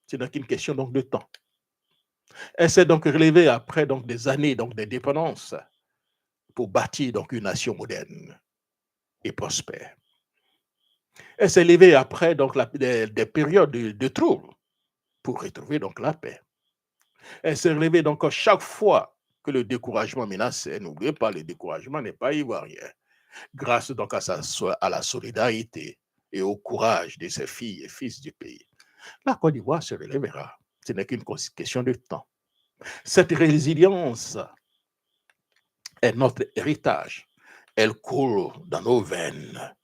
C'est donc une question donc de temps. Elle s'est donc relevée après donc des années donc d'indépendance pour bâtir donc une nation moderne et prospère. Elle s'est levée après donc des périodes de troubles pour retrouver donc la paix. Elle s'est relevée donc chaque fois que le découragement menaçait. N'oubliez pas, le découragement n'est pas ivoirien. Grâce donc à la solidarité et au courage de ses filles et fils du pays, la Côte d'Ivoire se relèvera. Ce n'est qu'une question de temps. Cette résilience est notre héritage. Elle coule dans nos veines.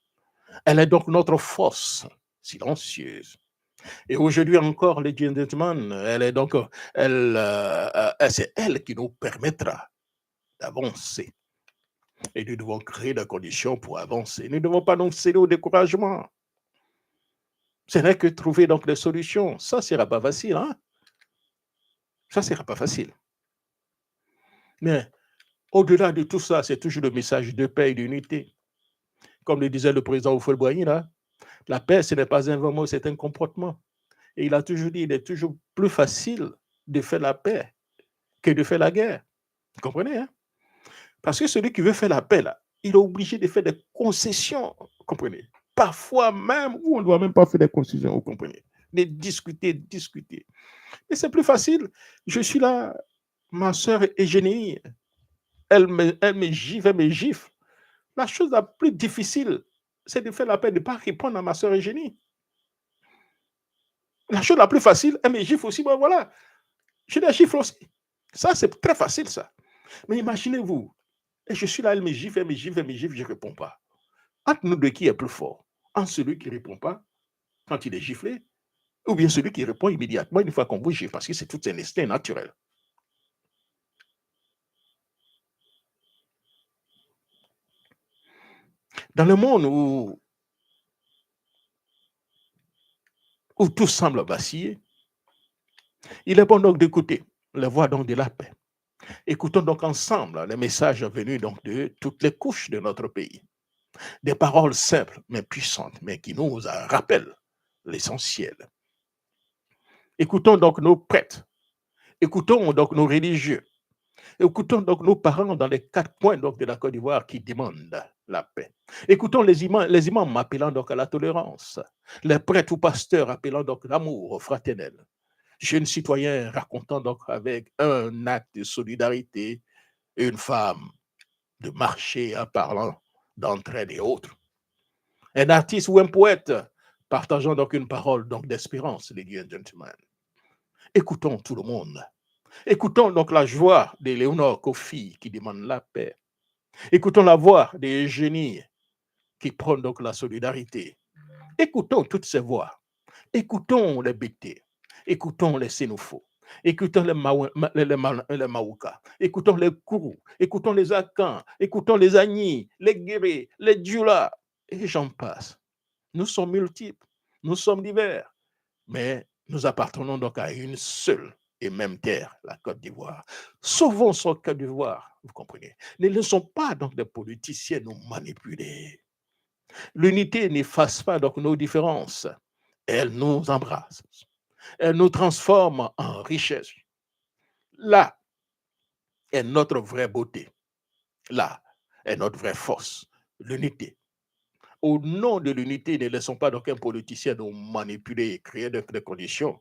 Elle est donc notre force silencieuse. Et aujourd'hui encore, les gentlemen, elle est donc, c'est elle qui nous permettra d'avancer. Et nous devons créer des conditions pour avancer. Nous ne devons pas donc céder au découragement. Ce n'est que trouver donc des solutions. Ça ne sera pas facile, hein? Ça ne sera pas facile. Mais au-delà de tout ça, c'est toujours le message de paix et d'unité. Comme le disait le président Houphouët-Boigny, la paix, ce n'est pas un mot, c'est un comportement. Et il a toujours dit, il est toujours plus facile de faire la paix que de faire la guerre. Vous comprenez, hein? Parce que celui qui veut faire la paix, là, il est obligé de faire des concessions, vous comprenez? Parfois même, où on ne doit même pas faire des concessions, vous comprenez? Mais discuter. Mais c'est plus facile. Je suis là, ma soeur Eugénie, elle me gifle. La chose la plus difficile, c'est de faire la paix, de ne pas répondre à ma soeur Eugénie. La chose la plus facile, elle me gifle aussi, ben voilà, je la gifle aussi. Ça, c'est très facile, ça. Mais imaginez-vous, et je suis là, elle me gifle, je ne réponds pas. Entre nous deux, qui est plus fort? Entre celui qui ne répond pas quand il est giflé, ou bien celui qui répond immédiatement une fois qu'on vous gifle, parce que c'est tout un instinct naturel. Dans le monde où tout semble vaciller, il est bon donc d'écouter la voix donc de la paix. Écoutons donc ensemble les messages venus donc de toutes les couches de notre pays. Des paroles simples mais puissantes, mais qui nous rappellent l'essentiel. Écoutons donc nos prêtres. Écoutons donc nos religieux. Écoutons donc nos parents dans les 4 coins donc de la Côte d'Ivoire qui demandent la paix. Écoutons les imams appelant donc à la tolérance. Les prêtres ou pasteurs appelant donc l'amour fraternel. Jeunes citoyens racontant donc avec un acte de solidarité une femme de marcher en parlant d'entraide et autres. Un artiste ou un poète partageant donc une parole donc d'espérance, ladies and gentlemen. Écoutons tout le monde. Écoutons donc la joie de Léonore Kofi qui demande la paix. Écoutons la voix des génies qui prônent donc la solidarité. Écoutons toutes ces voix. Écoutons les BT. Écoutons les Sénoufos. Écoutons les Maouka. Écoutons les Kourou. Écoutons les Akans. Écoutons les Agni, les Guéré, les Djoula. Et j'en passe. Nous sommes multiples. Nous sommes divers. Mais nous appartenons donc à une seule et même terre, la Côte d'Ivoire. Sauvons son Côte d'Ivoire, vous comprenez. Ne laissons pas donc des politiciens nous manipuler. L'unité n'efface pas donc nos différences. Elle nous embrasse. Elle nous transforme en richesse. Là est notre vraie beauté. Là est notre vraie force, l'unité. Au nom de l'unité, ne laissons pas donc un politicien nous manipuler et créer des conditions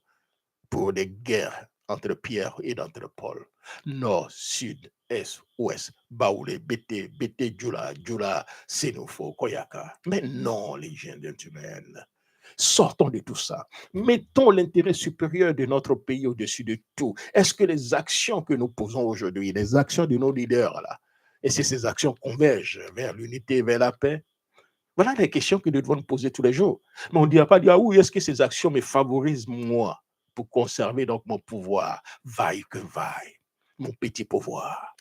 pour des guerres entre Pierre et entre Paul. Nord, sud, est, ouest, Baoulé, Bété, Djoula, Sénoufo, Koyaka. Mais non, les gens humaines. Sortons de tout ça. Mettons l'intérêt supérieur de notre pays au-dessus de tout. Est-ce que les actions que nous posons aujourd'hui, les actions de nos leaders, là, et si ces actions convergent vers l'unité, vers la paix? Voilà les questions que nous devons nous poser tous les jours. Mais on ne dira pas, oui, est-ce que ces actions me favorisent moi pour conserver donc mon pouvoir, vaille que vaille, mon petit pouvoir.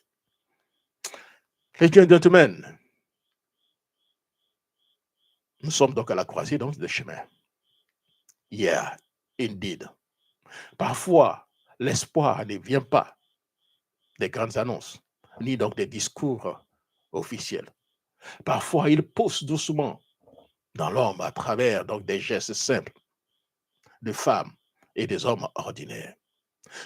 Ladies and gentlemen, nous sommes donc à la croisée donc des chemins. Yeah, indeed. Parfois, l'espoir ne vient pas des grandes annonces, ni donc des discours officiels. Parfois, il pousse doucement dans l'homme à travers donc des gestes simples de femmes et des hommes ordinaires.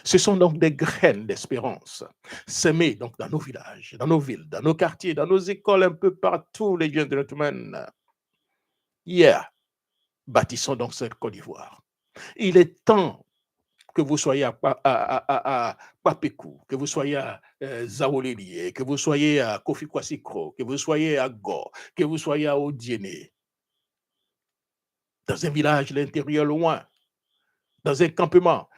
Ce sont donc des graines d'espérance semées donc dans nos villages, dans nos villes, dans nos quartiers, dans nos écoles, un peu partout, les gentlemen. Hier, bâtissons donc cette Côte d'Ivoire. Il est temps que vous soyez à Papekou, que vous soyez à Zaoleli, que vous soyez à Kofi Kwasikro, que vous soyez à Go, que vous soyez à Odiéné, dans un village, l'intérieur loin, dans un campement.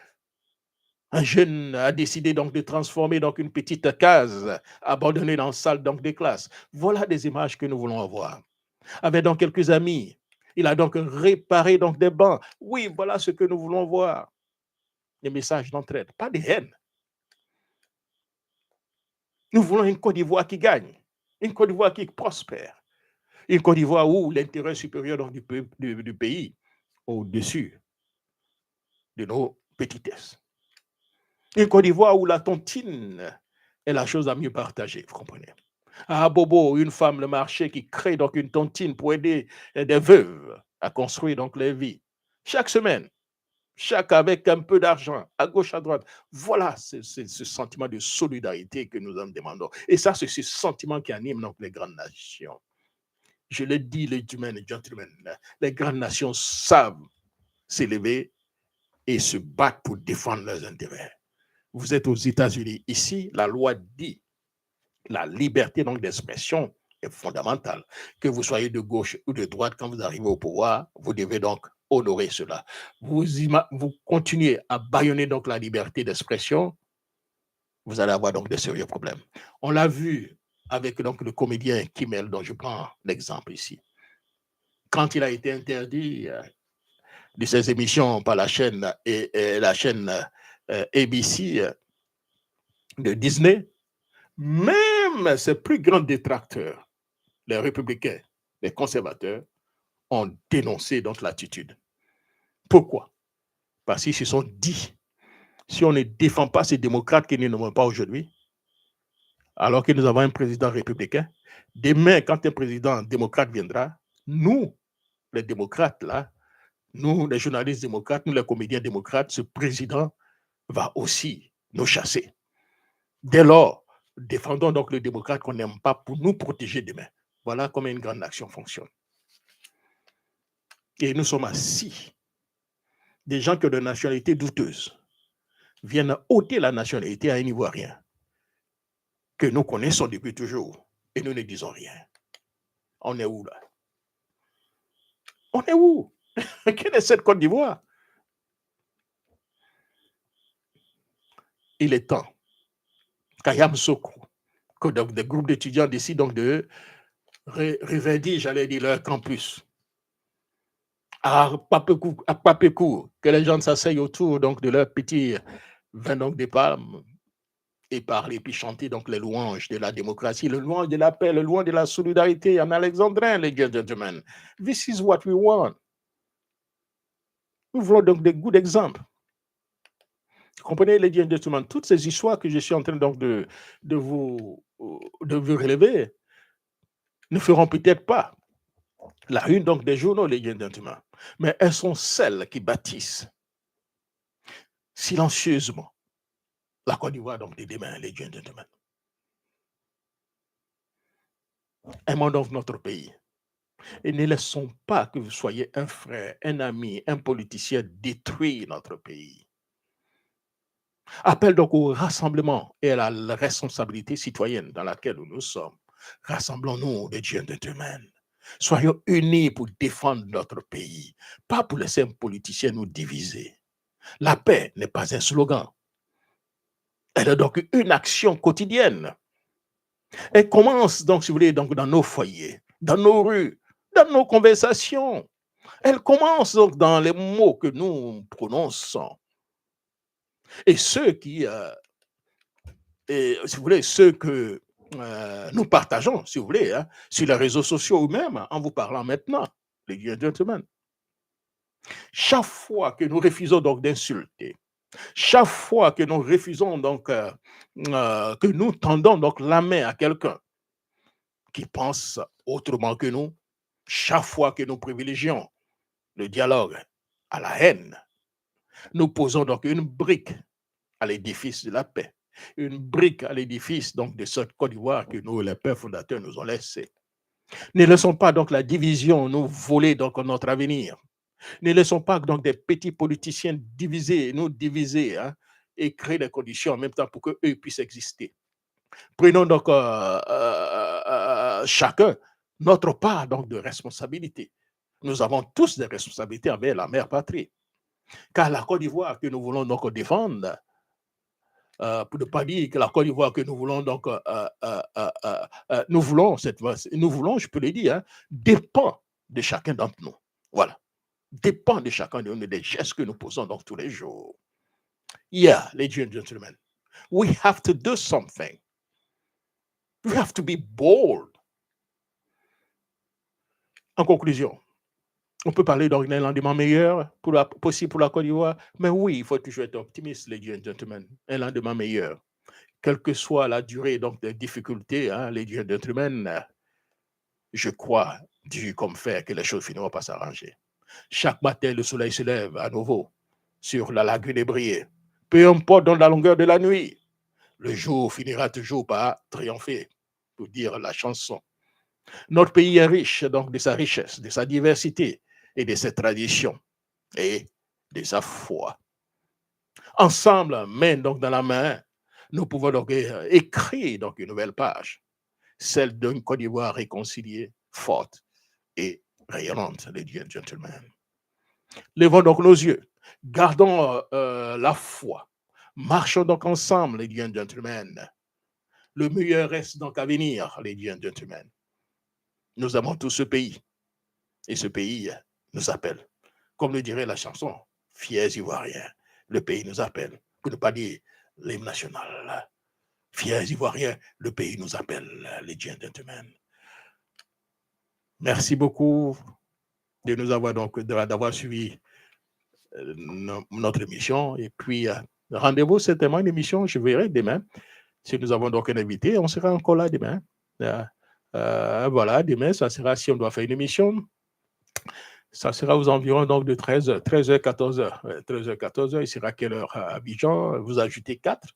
Un jeune a décidé donc de transformer donc une petite case abandonnée dans la salle donc des classes. Voilà des images que nous voulons avoir. Avec donc quelques amis, il a donc réparé donc des bancs. Oui, voilà ce que nous voulons voir. Des messages d'entraide, pas de haine. Nous voulons une Côte d'Ivoire qui gagne, une Côte d'Ivoire qui prospère, une Côte d'Ivoire où l'intérêt supérieur donc, du pays au-dessus de nos petitesses. Une Côte d'Ivoire où la tontine est la chose à mieux partager, vous comprenez. À Bobo, une femme, le marché qui crée donc une tontine pour aider des veuves à construire donc leur vie. Chaque semaine, chaque avec un peu d'argent, à gauche, à droite. Voilà ce sentiment de solidarité que nous en demandons. Et ça, c'est ce sentiment qui anime donc les grandes nations. Je le dis, les gentlemen, les grandes nations savent s'élever et se battre pour défendre leurs intérêts. Vous êtes aux États-Unis. Ici, la loi dit la liberté donc d'expression est fondamentale. Que vous soyez de gauche ou de droite, quand vous arrivez au pouvoir, vous devez donc honorer cela. Vous continuez à bâillonner donc la liberté d'expression, vous allez avoir donc de sérieux problèmes. On l'a vu avec donc le comédien Kimmel, dont je prends l'exemple ici. Quand il a été interdit de ses émissions par la chaîne ABC de Disney, même ses plus grands détracteurs, les républicains, les conservateurs, ont dénoncé donc l'attitude. Pourquoi? Parce qu'ils se sont dit, si on ne défend pas ces démocrates qui ne nous nomment pas aujourd'hui, alors que nous avons un président républicain, demain, quand un président démocrate viendra, nous, les démocrates, là, nous, les journalistes démocrates, nous, les comédiens démocrates, ce président va aussi nous chasser. Dès lors, défendons donc le démocrate qu'on n'aime pas pour nous protéger demain. Voilà comment une grande nation fonctionne. Et nous sommes assis. Des gens qui ont de nationalité douteuse viennent ôter la nationalité à un Ivoirien que nous connaissons depuis toujours et nous ne disons rien. On est où là? On est où? Quelle est cette Côte d'Ivoire? Il est temps qu'Ayam Soko, que des groupes d'étudiants décident donc de révéler, j'allais dire, leur campus. À Papekou, que les gens s'asseyent autour donc, de leur petit vin donc, des palmes et parler, puis chanter donc, les louanges de la démocratie, le louange de la paix, le louange de la solidarité en alexandrin, les gentlemen. This is what we want. Nous voulons donc des goûts d'exemple. Vous comprenez, les gentlemen, toutes ces histoires que je suis en train donc, de vous relever ne feront peut-être pas la une donc des journaux, les gentlemen, mais elles sont celles qui bâtissent silencieusement la Côte d'Ivoire donc de demain, les gentlemen. Aimons donc notre pays et ne laissons pas que vous soyez un frère, un ami, un politicien détruire notre pays. Appelle donc au rassemblement et à la responsabilité citoyenne dans laquelle nous sommes. Rassemblons-nous, les gentlemen. Soyons unis pour défendre notre pays, pas pour laisser un politicien nous diviser. La paix n'est pas un slogan. Elle est donc une action quotidienne. Elle commence donc, si vous voulez, donc dans nos foyers, dans nos rues, dans nos conversations. Elle commence donc dans les mots que nous prononçons. Et ceux qui, si vous voulez, ceux que nous partageons, si vous voulez, hein, sur les réseaux sociaux ou même en vous parlant maintenant, les gentlemen. Chaque fois que nous refusons donc d'insulter, chaque fois que nous refusons donc, que nous tendons donc la main à quelqu'un qui pense autrement que nous, Chaque fois que nous privilégions le dialogue à la haine, nous posons donc une brique à l'édifice de la paix, une brique à l'édifice donc de cette Côte d'Ivoire que nous, les pères fondateurs, nous ont laissé. Ne laissons pas donc la division nous voler donc notre avenir. Ne laissons pas donc des petits politiciens nous diviser et créer des conditions en même temps pour qu'eux puissent exister. Prenons donc chacun notre part donc de responsabilité. Nous avons tous des responsabilités envers la mère patrie. Car la Côte d'Ivoire que nous voulons donc défendre, pour ne pas dire que la Côte d'Ivoire que nous voulons donc, nous voulons, je peux le dire, dépend de chacun d'entre nous. Voilà. Dépend de chacun de nous, des gestes que nous posons donc tous les jours. Yeah, ladies and gentlemen, we have to do something. We have to be bold. En conclusion, on peut parler d'un lendemain meilleur possible pour la Côte d'Ivoire, mais oui, il faut toujours être optimiste, ladies and gentlemen. Un lendemain meilleur. Quelle que soit la durée donc, des difficultés, ladies and gentlemen, je crois, Dieu comme faire, que les choses finiront par s'arranger. Chaque matin, le soleil se lève à nouveau sur la lagune ébriée. Peu importe dans la longueur de la nuit, le jour finira toujours par triompher, pour dire la chanson. Notre pays est riche donc de sa richesse, de sa diversité et de ses traditions et de sa foi. Ensemble, main donc dans la main, nous pouvons donc écrire donc une nouvelle page, celle d'une Côte d'Ivoire réconciliée, forte et rayonnante, ladies and gentlemen. Levons donc nos yeux, gardons la foi, marchons donc ensemble, ladies and gentlemen. Le meilleur reste donc à venir, ladies and gentlemen. Nous avons tous ce pays, et ce pays nous appelle. Comme le dirait la chanson, fiers Ivoiriens, le pays nous appelle, pour ne pas dire l'hymne national. Fiers Ivoiriens, le pays nous appelle, ladies and gentlemen. Merci beaucoup de nous avoir donc d'avoir suivi notre émission. Et puis, rendez-vous certainement une émission, je verrai demain. Si nous avons donc un invité, on sera encore là demain. Voilà, demain, ça sera, si on doit faire une émission, ça sera aux environs donc de 13h, 14h. 13h, 14h, il sera quelle heure à Abidjan? Vous ajoutez 4.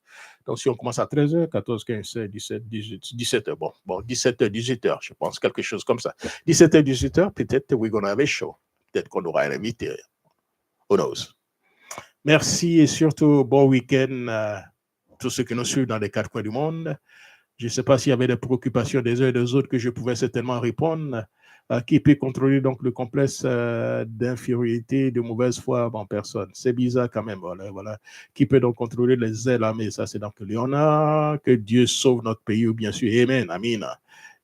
Donc, si on commence à 13h, 14, 15, 16, 17, 18, 17h, bon 17h, 18h, je pense, quelque chose comme ça. 17h, 18h, peut-être we're gonna have a show. Peut-être qu'on aura un invité. Who knows? Merci et surtout, bon week-end à tous ceux qui nous suivent dans les 4 coins du monde. Je ne sais pas s'il y avait des préoccupations des uns et des autres que je pouvais certainement répondre. Qui peut contrôler donc le complexe d'infériorité, de mauvaise foi en personne? C'est bizarre quand même, voilà. Qui peut donc contrôler les ailes armées? Ça, c'est donc Léonard. Que Dieu sauve notre pays, bien sûr. Amen, amen.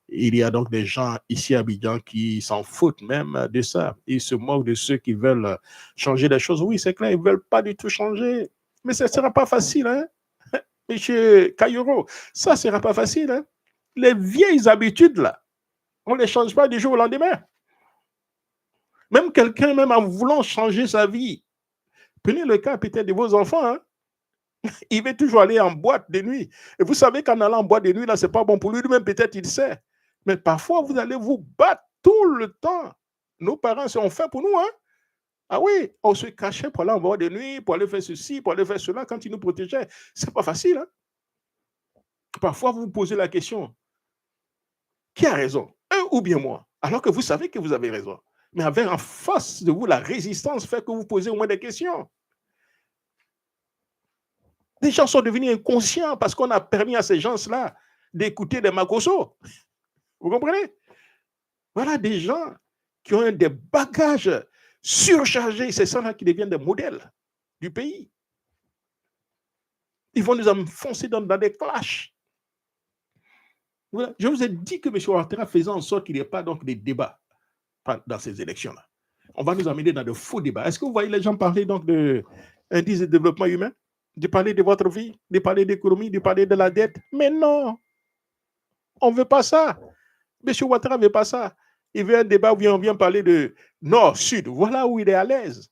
Il y a donc des gens ici à Abidjan qui s'en foutent même de ça. Ils se moquent de ceux qui veulent changer les choses. Oui, c'est clair, ils ne veulent pas du tout changer. Mais ce ne sera pas facile, hein? Monsieur Kayoro, ça ne sera pas facile. Hein? Les vieilles habitudes, là, on ne les change pas du jour au lendemain. Même quelqu'un, même en voulant changer sa vie, prenez le cas peut-être de vos enfants, hein? Il veut toujours aller en boîte de nuit. Et vous savez qu'en allant en boîte de nuit, là, ce n'est pas bon pour lui. Lui-même, peut-être, il sait. Mais parfois, vous allez vous battre tout le temps. Nos parents, c'est on fait pour nous, hein? Ah oui, on se cachait pour aller en boîte de nuit, pour aller faire ceci, pour aller faire cela, quand ils nous protégeaient. Ce n'est pas facile, hein? Parfois, vous vous posez la question, qui a raison, eux ou bien moi? Alors que vous savez que vous avez raison. Mais avec en face de vous, la résistance fait que vous posez au moins des questions. Les gens sont devenus inconscients parce qu'on a permis à ces gens-là d'écouter des Makosso. Vous comprenez? Voilà des gens qui ont des bagages surchargés. C'est ça-là qui deviennent des modèles du pays. Ils vont nous enfoncer dans des clashs. Voilà. Je vous ai dit que M. Ouattara faisait en sorte qu'il n'y ait pas donc des débats dans ces élections-là. On va nous amener dans de faux débats. Est-ce que vous voyez les gens parler donc de indice de développement humain, de parler de votre vie, de parler d'économie, de parler de la dette? Mais non, on ne veut pas ça. M. Ouattara ne veut pas ça. Il veut un débat où on vient parler de Nord-Sud. Voilà où il est à l'aise.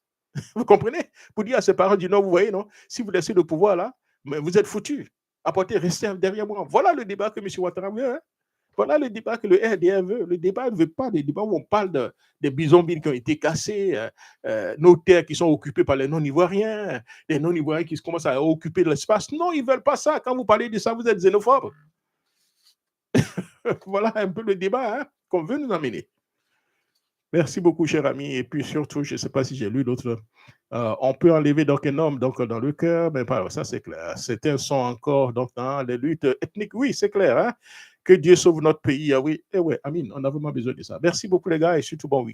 Vous comprenez? Pour dire à ses parents du Nord, vous voyez, non? Si vous laissez le pouvoir là, mais vous êtes foutus. Apportez, restez derrière moi. Voilà le débat que M. Ouattara veut. Hein? Voilà le débat que le RDR veut. Le débat ne veut pas des débats où on parle des bisonvilles qui ont été cassées, nos terres qui sont occupées par les non-ivoiriens, les non-ivoiriens qui commencent à occuper l'espace. Non, ils ne veulent pas ça. Quand vous parlez de ça, vous êtes xénophobe. Voilà un peu le débat qu'on veut nous amener. Merci beaucoup, cher ami. Et puis surtout, je ne sais pas si j'ai lu l'autre. On peut enlever donc un homme donc, dans le cœur, mais pas, ça c'est clair. C'est un son encore donc, dans les luttes ethniques. Oui, c'est clair. Que Dieu sauve notre pays. Ah oui, eh ouais, Amin, on a vraiment besoin de ça. Merci beaucoup, les gars, et surtout bon week-end.